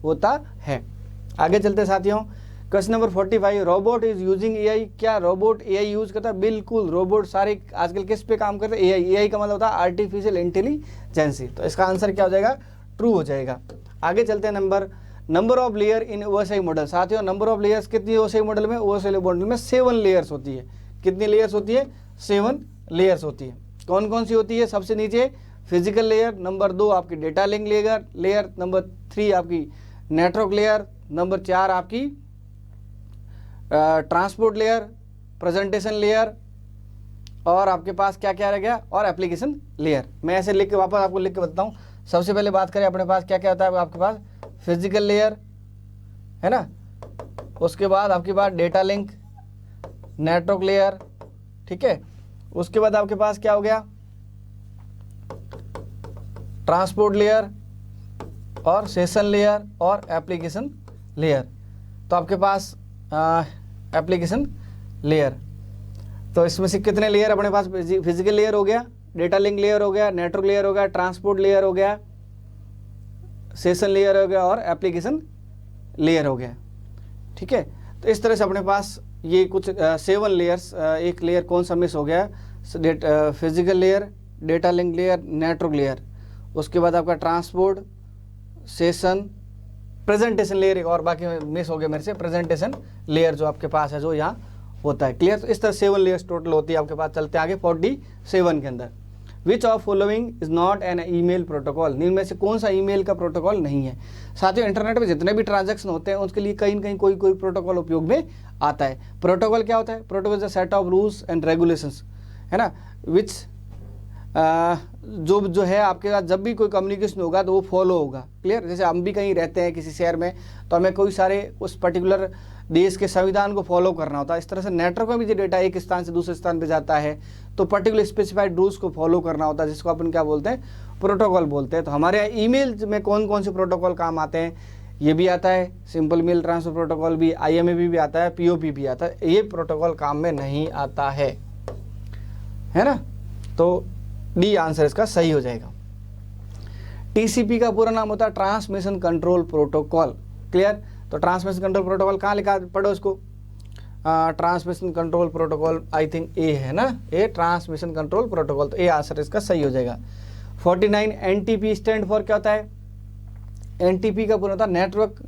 होता है। आगे चलते साथियों। Question number 45, robot is using AI. क्या रोबोट एआई यूज करता है? बिल्कुल। रोबोट सारे आजकल किस पे काम करते हैं? एआई। एआई का मतलब होता है आर्टिफिशियल इंटेलिजेंसी। तो इसका आंसर क्या हो जाएगा? ट्रू हो जाएगा। आगे चलते हैं। Number of layer in OSI model. साथियों नंबर ऑफ लेयर्स कितनी ओएसआई मॉडल में? ओएसआई मॉडल में 7 लेयर्स होती है। कितनी लेयर्स होती है? 7 लेयर्स होती है। कौन कौन सी होती है? सबसे नीचे फिजिकल लेयर, नंबर 2 आपकी डेटा लिंक लेयर, नंबर 3 आपकी नेटवर्क लेयर, नंबर 4 आपकी ट्रांसपोर्ट लेयर, प्रेजेंटेशन लेयर, और आपके पास क्या क्या रह गया? और एप्लीकेशन लेयर। मैं ऐसे लिख के वापस आपको लिख के बताता हूँ। सबसे पहले बात करें अपने पास क्या क्या होता है? आपके पास फिजिकल लेयर है ना, उसके बाद आपके पास डेटा लिंक, नेटवर्क लेयर, ठीक है। उसके बाद आपके पास क्या हो गया? ट्रांसपोर्ट लेयर और सेशन लेयर और एप्लीकेशन लेयर। तो आपके पास एप्लीकेशन लेयर, तो इसमें से कितने लेयर अपने पास? फिजिकल लेयर हो गया, डेटा लिंक लेयर हो गया, नेटवर्क लेयर हो गया, ट्रांसपोर्ट लेयर हो गया, सेशन लेयर हो गया और एप्लीकेशन लेयर हो गया, ठीक है। तो इस तरह से अपने पास ये कुछ 7 लेयर्स। एक लेयर कौन सा मिस हो गया? Physical layer, data link layer, network layer, उसके बाद आपका ट्रांसपोर्ट, सेशन, प्रेजेंटेशन लेयर एक और बाकी मिस हो गया मेरे से, प्रेजेंटेशन लेयर जो आपके पास है जो यहाँ होता है। क्लियर? तो इस तरह 7 लेयर्स टोटल होती है आपके पास। चलते आगे 47 के अंदर। विच of following is not an email protocol. इनमें में से कौन सा ईमेल का प्रोटोकॉल नहीं है? साथियों इंटरनेट में जितने भी ट्रांजैक्शन होते हैं उसके लिए कहीं न कहीं कोई कोई प्रोटोकॉल उपयोग में आता है। प्रोटोकॉल क्या होता है? Protocol is a set of rules and regulations, है ना, विच जो है आपके साथ जब भी कोई कम्युनिकेशन होगा तो वो फॉलो होगा। क्लियर? जैसे हम भी कहीं रहते हैं किसी शहर में तो हमें कोई सारे उस पर्टिकुलर देश के संविधान को फॉलो करना होता है। इस तरह से नेटवर्क में भी जो डेटा एक स्थान से दूसरे स्थान पे जाता है तो पर्टिकुलर स्पेसिफाइड रूल्स को फॉलो करना होता है, जिसको अपन क्या बोलते हैं? प्रोटोकॉल बोलते हैं। तो हमारे यहाँ ईमेल में कौन कौन से प्रोटोकॉल काम आते हैं? ये भी आता है, सिंपल मेल ट्रांसफर प्रोटोकॉल भी, IMAP भी आता है, POP भी आता है। ये प्रोटोकॉल काम में नहीं आता है ना। तो डी आंसर इसका सही हो जाएगा। TCP का पूरा नाम होता है ट्रांसमिशन कंट्रोल प्रोटोकॉल। क्लियर? तो ट्रांसमिशन कंट्रोल प्रोटोकॉल कहाँ लिखा? पढ़ो इसको। Transmission control protocol I think A है ना, ए ट्रांसमिशन कंट्रोल प्रोटोकॉल। तो ए आंसर इसका सही हो जाएगा। 49 NTP स्टैंड फॉर क्या होता है? NTP का पूरा होता है नेटवर्क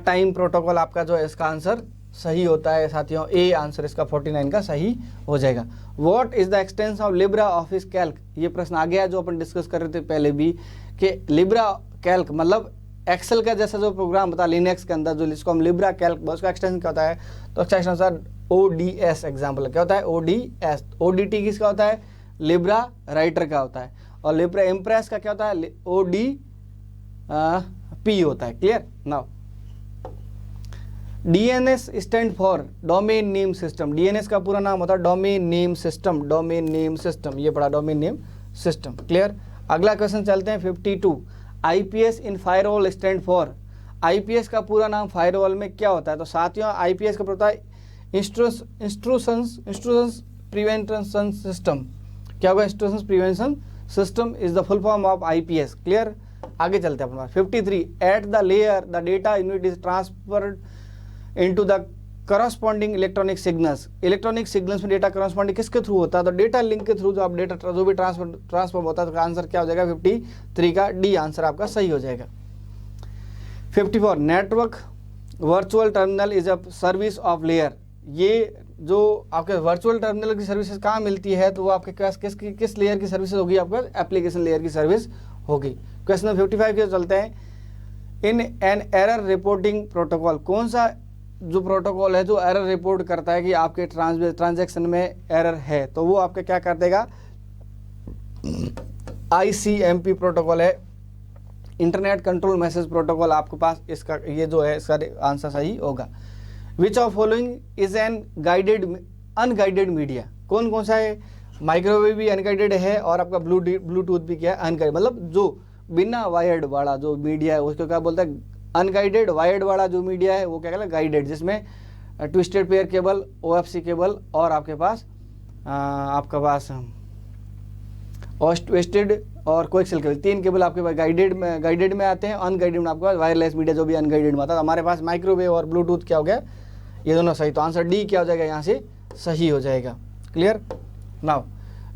टाइम प्रोटोकॉल। आपका जो है इसका आंसर सही होता है साथियों। ए आंसर इसका 49 का सही हो जाएगा। What is the extension of Libra Office Calc? ये प्रश्न आ गया जो अपन डिस्कस कर रहे थे पहले भी कि लिब्रा कैल्क मतलब एक्सेल का जैसा जो प्रोग्राम होता है लिनक्स के अंदर, जो जिसको हम लिब्रा कैल्क, उसका एक्सटेंशन क्या होता है? तो एक्सटेंशन होता है ODS। एग्जाम्पल क्या होता है? ODS। ODT किसका होता है? लिब्रा राइटर का होता है। और लिब्रा इम्प्रेस का क्या होता है? ODP होता है। Clear? Now DNS stand for domain name system. DNS का पूरा नाम होता है domain name system, domain name system, ये पढ़ा डोमेन नेम सिस्टम। क्लियर। अगला क्वेश्चन चलते हैं 52। IPS in firewall stand for. IPS का पूरा नाम फायरवॉल में क्या होता है? तो साथियों IPS का होता है इंस्ट्रूशंस प्रिवेंशन सिस्टम। क्या होगा? Intrusions prevention system is the full form of IPS। Clear. आगे चलते हैं अपने पास 53। At the layer the data unit is transferred into the corresponding electronic signals. Electronic signals में डेटा करस्पॉन्डिंग किसके थ्रू होता है? तो डेटा लिंक के थ्रू जो आप डेटा जो भी ट्रांसफर होता है, तो आंसर क्या हो जाएगा? 53 का डी आंसर आपका सही हो जाएगा। 54। Network virtual terminal is a service of layer. ये जो आपके वर्चुअल टर्मिनल की सर्विसेज कहाँ मिलती है? तो वो आपके पास किस लेयर की सर्विसेज होगी? आपके पास एप्लीकेशन लेयर की सर्विस होगी। क्वेश्चन नंबर 55 के चलते हैं। In an error reporting protocol, कौन सा जो प्रोटोकॉल है जो एरर रिपोर्ट करता है कि आपके ट्रांजैक्शन में एरर है? तो वो आपका क्या कर देगा? ICMP प्रोटोकॉल है, इंटरनेट कंट्रोल मैसेज प्रोटोकॉल आपके पास। इसका ये जो है इसका आंसर सही होगा। विच of following is an guided unguided media? कौन कौन सा है? माइक्रोवेव भी अनगाइडेड है और आपका ब्लूटूथ भी क्या है? अनगाइडेड। मतलब जो बिना वायर्ड वाला जो मीडिया है उसको क्या बोलता है? अनगाइडेड। वायर्ड वाला जो मीडिया है वो क्या कहता है? गाइडेड, जिसमें twisted pair cable, OFC cable और आपके पास ट्विस्टेड और कोएक्सियल केबल, 3 केबल आपके पास गाइडेड में आते हैं। अनगाइडेड में आपके पास वायरलेस मीडिया जो भी अनगाइडेड में आता है। हमारे पास माइक्रोवेव और ब्लूटूथ क्या हो गया? ये दोनों सही। तो आंसर डी क्या हो जाएगा? यहाँ से सही हो जाएगा। Clear. Now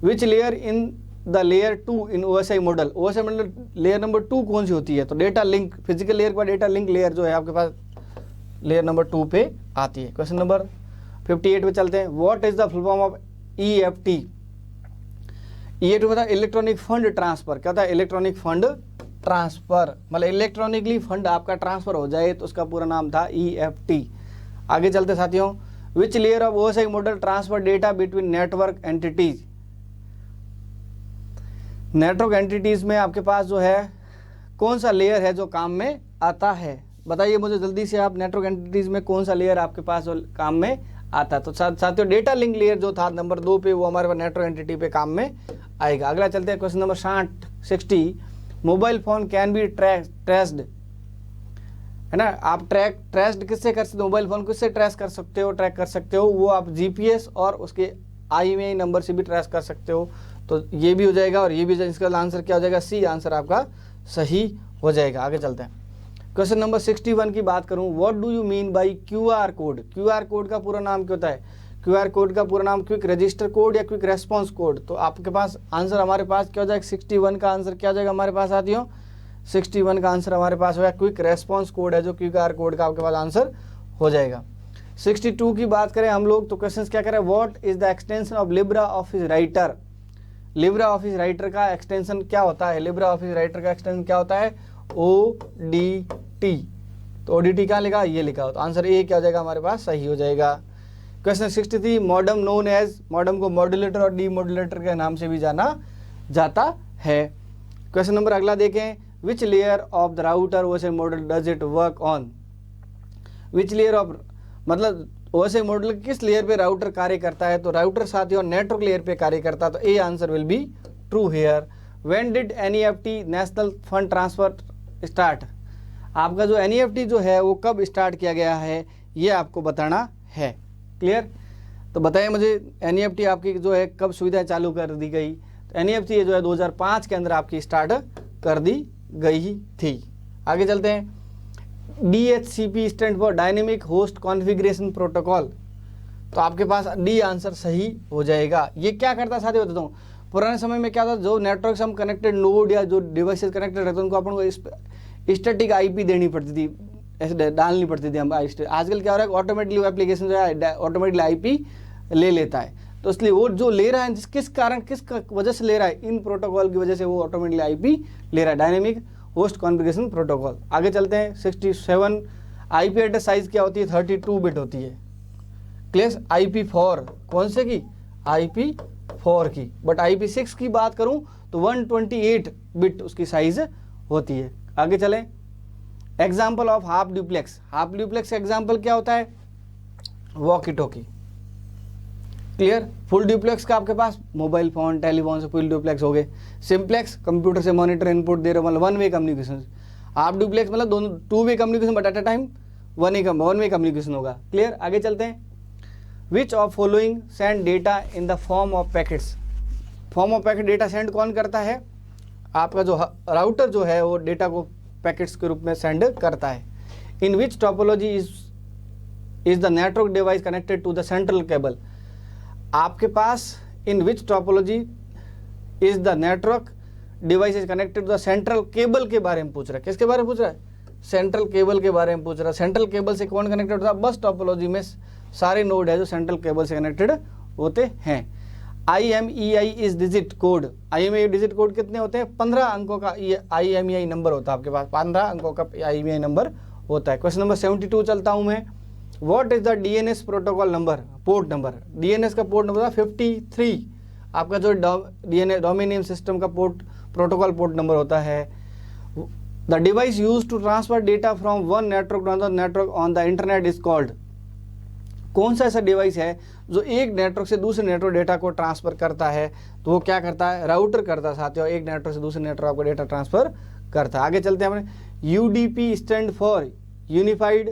which layer in the layer 2 in OSI model? OSI model layer number 2 कौन सी होती है? तो डेटा लिंक, फिजिकल लेयर का डेटा लिंक लेयर जो है आपके पास लेयर नंबर 2 पे आती है। क्वेश्चन नंबर 58 पे चलते हैं। What is the full form of EFT? EFT होता है इलेक्ट्रॉनिक फंड ट्रांसफर। क्या होता है? इलेक्ट्रॉनिक फंड ट्रांसफर, मतलब इलेक्ट्रॉनिकली फंड आपका ट्रांसफर हो जाए तो उसका पूरा नाम था EFT। आगे चलते साथियों। Which layer of OSI model transfer data between network entities? Network entities में आपके पास जो है कौन सा लेयर है जो काम में आता है? बताइए मुझे जल्दी से आप। नेटवर्क एंटिटीज में कौन सा लेयर आपके पास जो काम में आता है? तो साथियों डेटा लिंक लेयर जो था नंबर 2 पे, वो हमारे पास नेटवर्क एंटिटी पे काम में आएगा। अगला चलते हैं question number 60। Mobile phone can be traced, है ना? आप ट्रेस्ड किससे कर सकते हो? मोबाइल फोन किससे ट्रेस कर सकते हो, ट्रैक कर सकते हो? वो आप GPS और उसके IMEI नंबर से भी ट्रेस कर सकते हो। तो ये भी हो जाएगा और ये भी। इसका आंसर क्या हो जाएगा? सी आंसर आपका सही हो जाएगा। आगे चलते हैं। क्वेश्चन नंबर 61 की बात करूं। What do you mean by QR code? QR code का पूरा नाम क्या होता है? QR कोड का पूरा नाम क्विक रजिस्टर कोड या क्विक रेस्पॉन्स कोड। तो आपके पास आंसर हमारे पास क्या हो जाएगा? 61 का आंसर क्या हो जाएगा हमारे पास साथियों? 61 का आंसर हमारे पास हो जाएगा क्विक रेस्पॉन्स कोड है जो QR कोड का आपके पास आंसर हो जाएगा। 62 की बात करें हम लोग तो क्वेश्चन क्या करें? What is the extension of Libra Office writer? Libra Office writer का एक्सटेंशन क्या होता है? लिब्रा ऑफिस राइटर का एक्सटेंशन क्या होता है? ODT। तो ODT कहाँ लिखा? ये लिखा हो। तो आंसर ए क्या हो जाएगा हमारे पास? सही हो जाएगा। Question 63। Modem known as, modem को मॉड्यूलेटर और डीमॉड्यूलेटर के नाम से भी जाना जाता है। क्वेश्चन नंबर अगला देखें। Which layer of the router OSI model does it work on? Which layer of, मतलब OSI मॉडल किस लेयर पे राउटर कार्य करता है? तो राउटर साथियों नेटवर्क लेयर पे कार्य करता है। तो A answer will be true here. When did NEFT national fund transfer start? आपका जो NEFT जो है वो कब स्टार्ट किया गया है ये आपको बताना है। क्लियर। तो बताइए मुझे NEFT आपकी जो है कब सुविधा चालू कर दी गई? तो NEFT ये जो है 2005 के अंदर आपकी स्टार्ट कर दी गई थी। आगे चलते हैं। DHCP stand for dynamic host configuration protocol. तो आपके पास डी आंसर सही हो जाएगा। ये क्या करता है साथियों बताता हूँ। पुराने समय में क्या था, जो नेटवर्क से हम कनेक्टेड नोड या जो डिवाइसेस कनेक्टेड रहते हैं उनको अपन को स्टैटिक IP देनी पड़ती थी, ऐसे डालनी पड़ती थी हम। आजकल क्या हो रहा है, ऑटोमेटिकली एप्लीकेशन जो है ऑटोमेटिकली IP ले लेता है। तो इसलिए वो जो ले रहा है किस कारण, किस वजह से ले रहा है, इन प्रोटोकॉल की वजह से वो ऑटोमेटिकली IP ले रहा है, डायनेमिक होस्ट कॉन्फ़िगरेशन प्रोटोकॉल। आगे चलते हैं। 67। IP एड्रेस साइज क्या होती है? 32 बिट होती है। क्लियर। IP4 कौन से की? IP4 की। बट IP6 की बात करूं तो 128 बिट उसकी साइज होती है। आगे चलें। Example of half duplex, half duplex का एग्जाम्पल क्या होता है? Walkie talkie. Clear? Full duplex का आपके पास मोबाइल फोन, टेलीफोन से फुल ड्यूप्लेक्स हो गए। सिंप्लेक्स कंप्यूटर से मॉनिटर इनपुट दे रहे हो, मतलब one way communication. Half duplex मतलब दोनों two way communication, but at a time one way communication होगा। क्लियर? आगे चलते हैं। Which of following send data in the form of packets, form of packet data send कौन करता है? आपका जो राउटर जो है वो डेटा को पैकेट्स के रूप में सेंड करता है। In which topology is the network device connected to the central cable, आपके पास in which topology is the network device is connected to the central cable के बारे में पूछ रहा है। किसके बारे में पूछ रहा है? सेंट्रल केबल के बारे में पूछ रहा है। सेंट्रल केबल से कौन कनेक्टेड होता है? बस टोपोलॉजी में सारे नोड है जो सेंट्रल केबल से कनेक्टेड होते हैं। IMEI is digit code, IMEI digit code कितने होते हैं? 15 अंकों का IMEI नंबर होता है आपके पास, 15 अंकों का IMEI नंबर होता है। क्वेश्चन नंबर 72 चलता हूं मैं। What is the DNS protocol number, port number? DNS का पोर्ट नंबर था 53, आपका जो DNS डोमेन नेम सिस्टम का प्रोटोकॉल पोर्ट नंबर होता है। The device use to transfer data from one network to another network on the internet is called, कौन सा ऐसा डिवाइस है जो एक नेटवर्क से दूसरे नेटवर्क डेटा को ट्रांसफर करता है? तो वो क्या करता है? राउटर करता है साथियों, एक नेटवर्क से दूसरे नेटवर्क को डेटा ट्रांसफर करता है। आगे चलते हैं अपने। UDP stand for unified,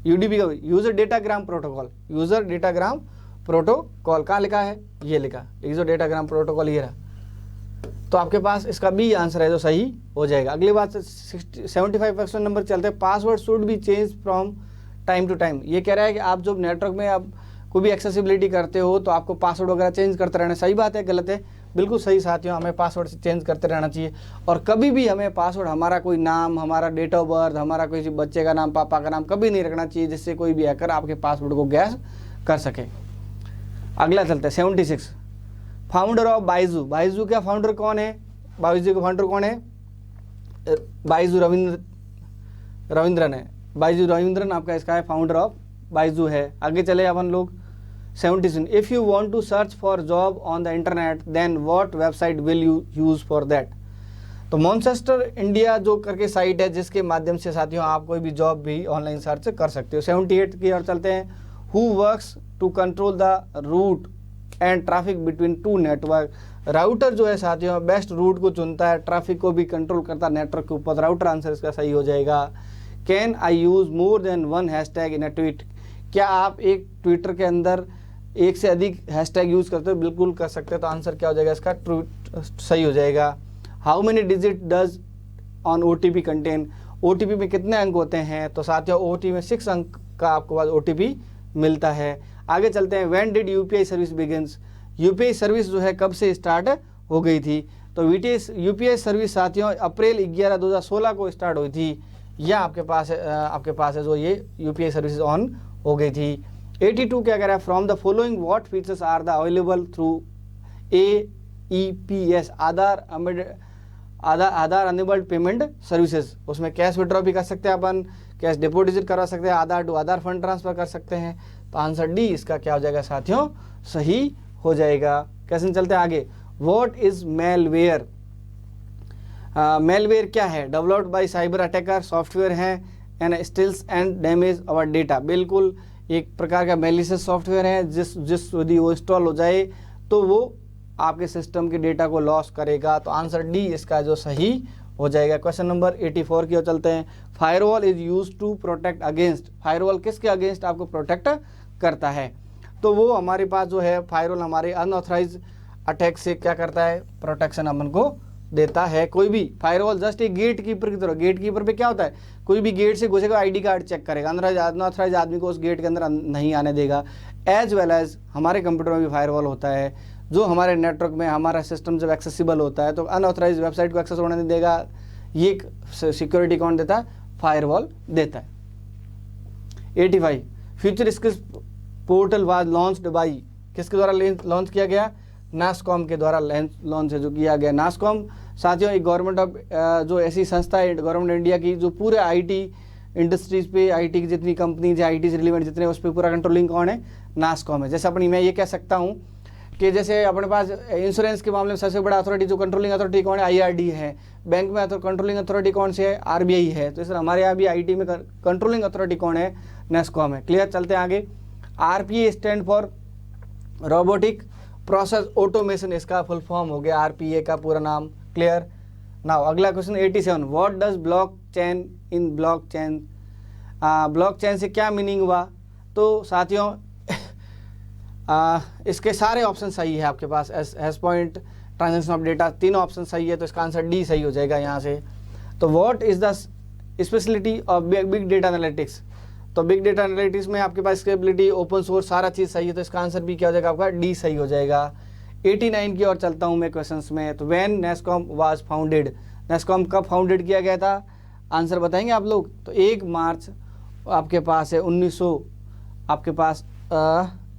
UDP का user datagram protocol, user datagram protocol कहाँ लिखा है? ये लिखा, यूजर डेटाग्राम प्रोटोकॉल ये रहा। तो आपके पास इसका बी आंसर है जो सही हो जाएगा। अगली बात 75 क्वेश्चन नंबर चलते हैं। Password should be change from time to time, ये कह रहा है कि आप जब नेटवर्क में आप कोई भी एक्सेसिबिलिटी करते हो तो आपको पासवर्ड वगैरह चेंज करते रहना। सही बात है, गलत है? बिल्कुल सही साथियों, हमें पासवर्ड चेंज करते रहना चाहिए। और कभी भी हमें पासवर्ड, हमारा कोई नाम, हमारा डेट ऑफ बर्थ, हमारा किसी बच्चे का नाम, पापा का नाम कभी नहीं रखना चाहिए जिससे कोई भी हैकर आपके पासवर्ड को गैस कर सके। अगला चलते हैं 76। फाउंडर ऑफ बाइजू, बाइजू का फाउंडर कौन है? बाइजू का फाउंडर कौन है? बाइजू रविंद्रन है। बाइजू रविंद्रन आपका इसका है फाउंडर ऑफ बाइजू है। आगे चले अपन लोग 77। If you want to search for job on the internet then what website will you use for that? तो मॉन्चेस्टर इंडिया जो करके साइट है जिसके माध्यम से साथियों आप कोई भी जॉब भी ऑनलाइन सर्च कर सकते हो। 78 की ओर चलते हैं। Who works to control the route and traffic between two network, router जो है साथियों बेस्ट रूट को चुनता है, ट्रैफिक को भी कंट्रोल करता है नेटवर्क के ऊपर। राउटर आंसर इसका सही हो जाएगा। Can I use more than one hashtag in a tweet, क्या आप एक ट्विटर के अंदर एक से अधिक हैशटैग यूज करते हो? बिल्कुल कर सकते हो। तो आंसर क्या हो जाएगा इसका? ट्वीट सही हो जाएगा। How many digit does on OTP contain, OTP में कितने अंक होते हैं? तो साथियों OTP में 6 अंक का आपको बाद OTP मिलता है। आगे चलते हैं। When did UPI service begins, UPI service जो है कब से स्टार्ट हो गई थी? तो UPI सर्विस साथियों अप्रैल 11, 2016 को स्टार्ट हुई थी। यह आपके पास है जो ये UPI सर्विस ऑन हो गई थी। 82 क्या कह रहा है? From the following what features are the available through AEPS, Aadhaar enabled payment services. उसमें कैश विड्रॉ भी कर सकते हैं अपन, कैश डिपोजिट करवा सकते हैं, आधार टू आधार फंड ट्रांसफर कर सकते हैं। तो आंसर डी इसका क्या हो जाएगा साथियों? सही हो जाएगा। क्वेश्चन चलते हैं आगे। What is malware? मेलवेयर क्या है? Developed by cyber attacker, software है and steals and damage our data. बिल्कुल एक प्रकार का मेलिशियस सॉफ्टवेयर है जिस यदि वो इंस्टॉल हो जाए तो वो आपके सिस्टम के डेटा को लॉस करेगा। तो आंसर डी इसका जो सही हो जाएगा। क्वेश्चन नंबर 84 की ओर चलते हैं। Firewall is use to protect against, firewall किसके अगेंस्ट आपको प्रोटेक्ट करता है? तो वो हमारे पास जो है फायरवॉल हमारे अनऑथराइज अटैक से क्या करता है? प्रोटेक्शन अपन को देता है। कोई भी फायरवॉल जस्ट एक गेट कीपर की तरह, गेट कीपर पे क्या होता है? कोई भी गेट से घुसेगा ID कार्ड चेक करेगा, अनऑथराइज आदमी को उस गेट के अंदर नहीं आने देगा। एज वेल एज हमारे कंप्यूटर में भी फायरवॉल होता है जो हमारे नेटवर्क में हमारा सिस्टम जब एक्सेसिबल होता है तो अनऑथराइज वेबसाइट को एक्सेस होने नहीं देगा। ये सिक्योरिटी कौन देता है? फायरवॉल देता है। 85 future skills portal was launched by, किसके द्वारा लॉन्च किया गया? नासकॉम के द्वारा लॉन्च जो किया गया। नासकॉम साथियों एक गवर्नमेंट ऑफ जो ऐसी संस्था है गवर्नमेंट इंडिया की जो पूरे IT इंडस्ट्रीज पे, IT की जितनी कंपनीज है, IT से रिलेवेंट जितने, उस पर पूरा कंट्रोलिंग कौन है? नासकॉम है। जैसे अपनी मैं ये कह सकता हूँ कि जैसे अपने पास इंश्योरेंस के मामले में सबसे बड़ा अथॉरिटी जो कंट्रोलिंग अथॉरिटी कौन है, IRD है। बैंक में कंट्रोलिंग अथॉरिटी कौन सी है, RBI है। तो इस तरह हमारे यहाँ भी IT में कंट्रोलिंग अथॉरिटी कौन है, NASSCOM है। क्लियर, चलते हैं आगे। RPA stand for robotic process automation, इसका फुल फॉर्म हो गया RPA का पूरा नाम। क्लियर। नाउ अगला question 87, what does blockchain in blockchain, blockchain से क्या मीनिंग हुआ। तो साथियों इसके सारे ऑप्शन सही है आपके पास। Hash point, transaction of data, तीनों ऑप्शन सही है, तो इसका आंसर डी सही हो जाएगा यहाँ से। तो what is the speciality of big data analytics, तो बिग डेटा एनालिटिक्स में आपके पास स्केलेबिलिटी, ओपन सोर्स, सारा चीज़ सही है, तो इसका आंसर भी क्या हो जाएगा आपका, डी सही हो जाएगा। 89 की ओर चलता हूँ मैं क्वेश्चंस में। तो when NASSCOM was founded, NASSCOM कब फाउंडेड किया गया था, आंसर बताएंगे आप लोग। तो 1 मार्च आपके पास है 1900 आपके पास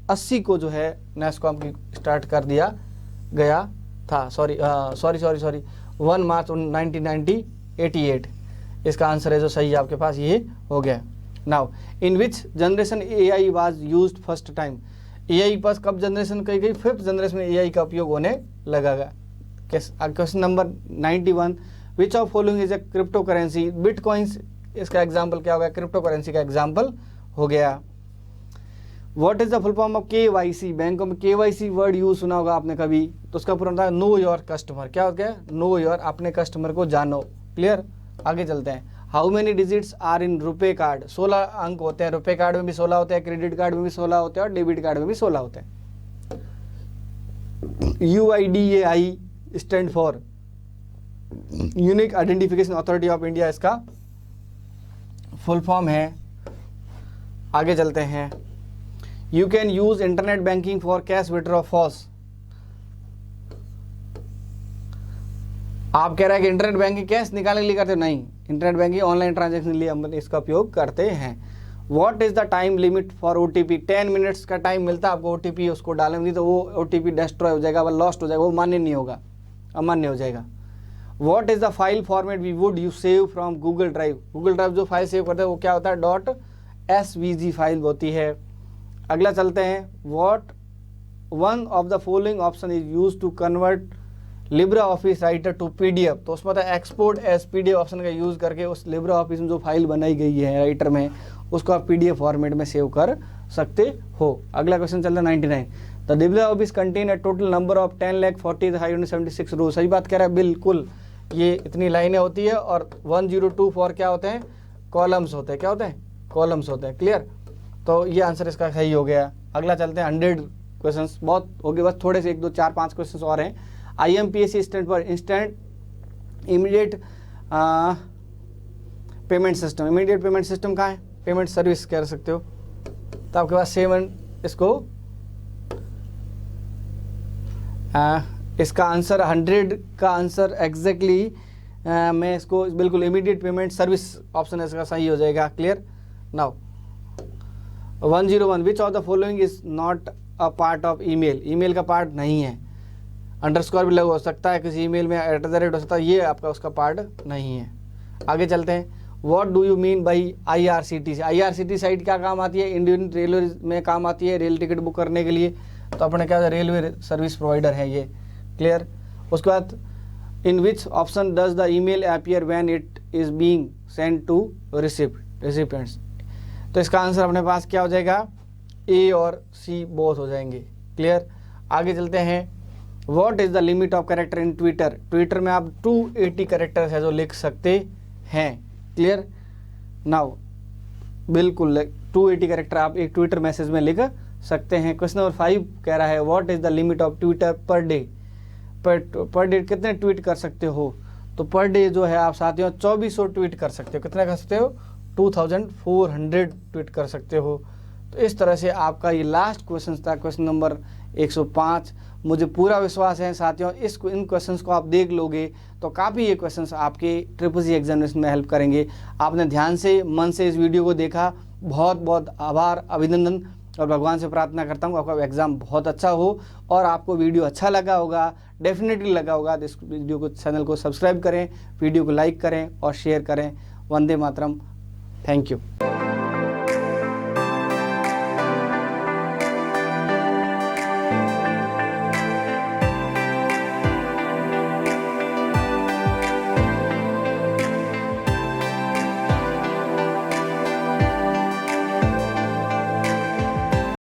80 को जो है NASSCOM की स्टार्ट कर दिया गया था। सॉरी 1 मार्च 1988, इसका आंसर है जो सही है आपके पास, ये हो गया। Now in which generation AI was used first time, AI पास कब जनरेशन कही गई, 5th जनरेशन में AI का उपयोग होने लगा। Question number 91, which of following is a crypto currency, bitcoins इसका एग्जाम्पल क्या होगा, क्रिप्टो करेंसी का एग्जाम्पल हो गया। What is the full form of KYC, बैंकों में KYC वर्ड यूज सुना होगा आपने कभी, तो उसका पूरा था नो योर कस्टमर। क्या हो गया, नो योर, अपने कस्टमर को जानो। क्लियर, आगे चलते हैं। How many digits are in RuPay card, 16 अंक होते हैं। रुपे कार्ड में भी 16 होते हैं, क्रेडिट कार्ड में भी 16 होते हैं और डेबिट कार्ड में भी 16 होते हैं। UIDAI stand for unique identification authority of India, इसका फुल फॉर्म है। आगे चलते हैं। You can use internet banking for cash withdraw false, आप कह रहे हैं कि इंटरनेट बैंकिंग कैश निकालने के लिए करते हो, नहीं, इंटरनेट बैंकिंग ऑनलाइन ट्रांजैक्शन के लिए हम इसका उपयोग करते हैं। What is the time limit for OTP, 10 minutes का टाइम मिलता है आपको OTP, उसको डालेंगे तो वो OTP डिस्ट्रॉय हो जाएगा, वो लॉस्ट हो जाएगा, वो मान्य नहीं होगा, अमान्य हो जाएगा। What is the file format we would you save from Google Drive, Google Drive जो फाइल सेव करते हैं वो क्या होता है, .svg फाइल होती है। अगला चलते हैं। What one of the following option is use to convert Libre Office Writer to PDF, तो उसमें होता है एक्सपोर्ट एज PDF ऑप्शन का यूज़ करके उस लिब्रा ऑफिस में जो फाइल बनाई गई है राइटर में, उसको आप PDF फॉर्मेट में सेव कर सकते हो। अगला क्वेश्चन चलता है 99, the Libra office contain a total number of 10,40,576 रो, सही बात कह रहा है बिल्कुल, ये इतनी लाइनें होती है और 1024 क्या होते हैं, कॉलम्स होते हैं। क्या होते हैं, कॉलम्स होते हैं। क्लियर, तो ये आंसर इसका सही हो गया। अगला चलते हैं 100 क्वेश्चन, बहुत हो गए, बस थोड़े से 1 2 4 5 क्वेश्चन और हैं। IMPAC stand for instant immediate payment system, immediate payment system कहाँ है, पेमेंट सर्विस कह सकते हो। तो आपके पास 7 इसको इसका आंसर 100 का आंसर एग्जैक्टली मैं इसको बिल्कुल इमीडिएट पेमेंट सर्विस ऑप्शन इसका सही हो जाएगा। Clear. Now 101, which of the following is not a part of email, email का पार्ट नहीं है। अंडरस्कोर भी लगा हो सकता है किसी ईमेल में, @ हो सकता है, ये आपका उसका पार्ट नहीं है। आगे चलते हैं। What do you mean by IRCTC, IRCTC site क्या काम आती है, इंडियन रेलवे में काम आती है रेल टिकट बुक करने के लिए। तो अपने क्या रेलवे सर्विस प्रोवाइडर है ये। क्लियर। उसके बाद in which option does the email appear when it is being send to recipients, तो इसका आंसर अपने पास क्या हो जाएगा, A और C बोथ हो जाएंगे। क्लियर। आगे चलते हैं। What is the limit of character in Twitter, Twitter में आप 280 कैरेक्टर्स है जो लिख सकते हैं। क्लियर। नाउ बिल्कुल 280 कैरेक्टर आप एक ट्विटर मैसेज में लिख सकते हैं। क्वेश्चन नंबर 5 कह रहा है what is the limit of Twitter per day, per day कितने ट्वीट कर सकते हो। तो पर डे जो है आप साथियों 2400 ट्वीट कर सकते हो। कितना कर सकते हो, 2400 ट्वीट कर सकते हो। तो इस तरह से आपका ये लास्ट क्वेश्चन था, क्वेश्चन नंबर 105। मुझे पूरा विश्वास है साथियों इन क्वेश्चंस को आप देख लोगे तो काफ़ी ये क्वेश्चंस आपके CCC एग्जामिनेशन में हेल्प करेंगे। आपने ध्यान से मन से इस वीडियो को देखा, बहुत बहुत आभार, अभिनंदन, और भगवान से प्रार्थना करता हूँ आपका एग्ज़ाम बहुत अच्छा हो। और आपको वीडियो अच्छा लगा होगा, डेफिनेटली लगा होगा, तो इस वीडियो को चैनल को सब्सक्राइब करें, वीडियो को लाइक करें और शेयर करें। वंदे मातरम। Thank you.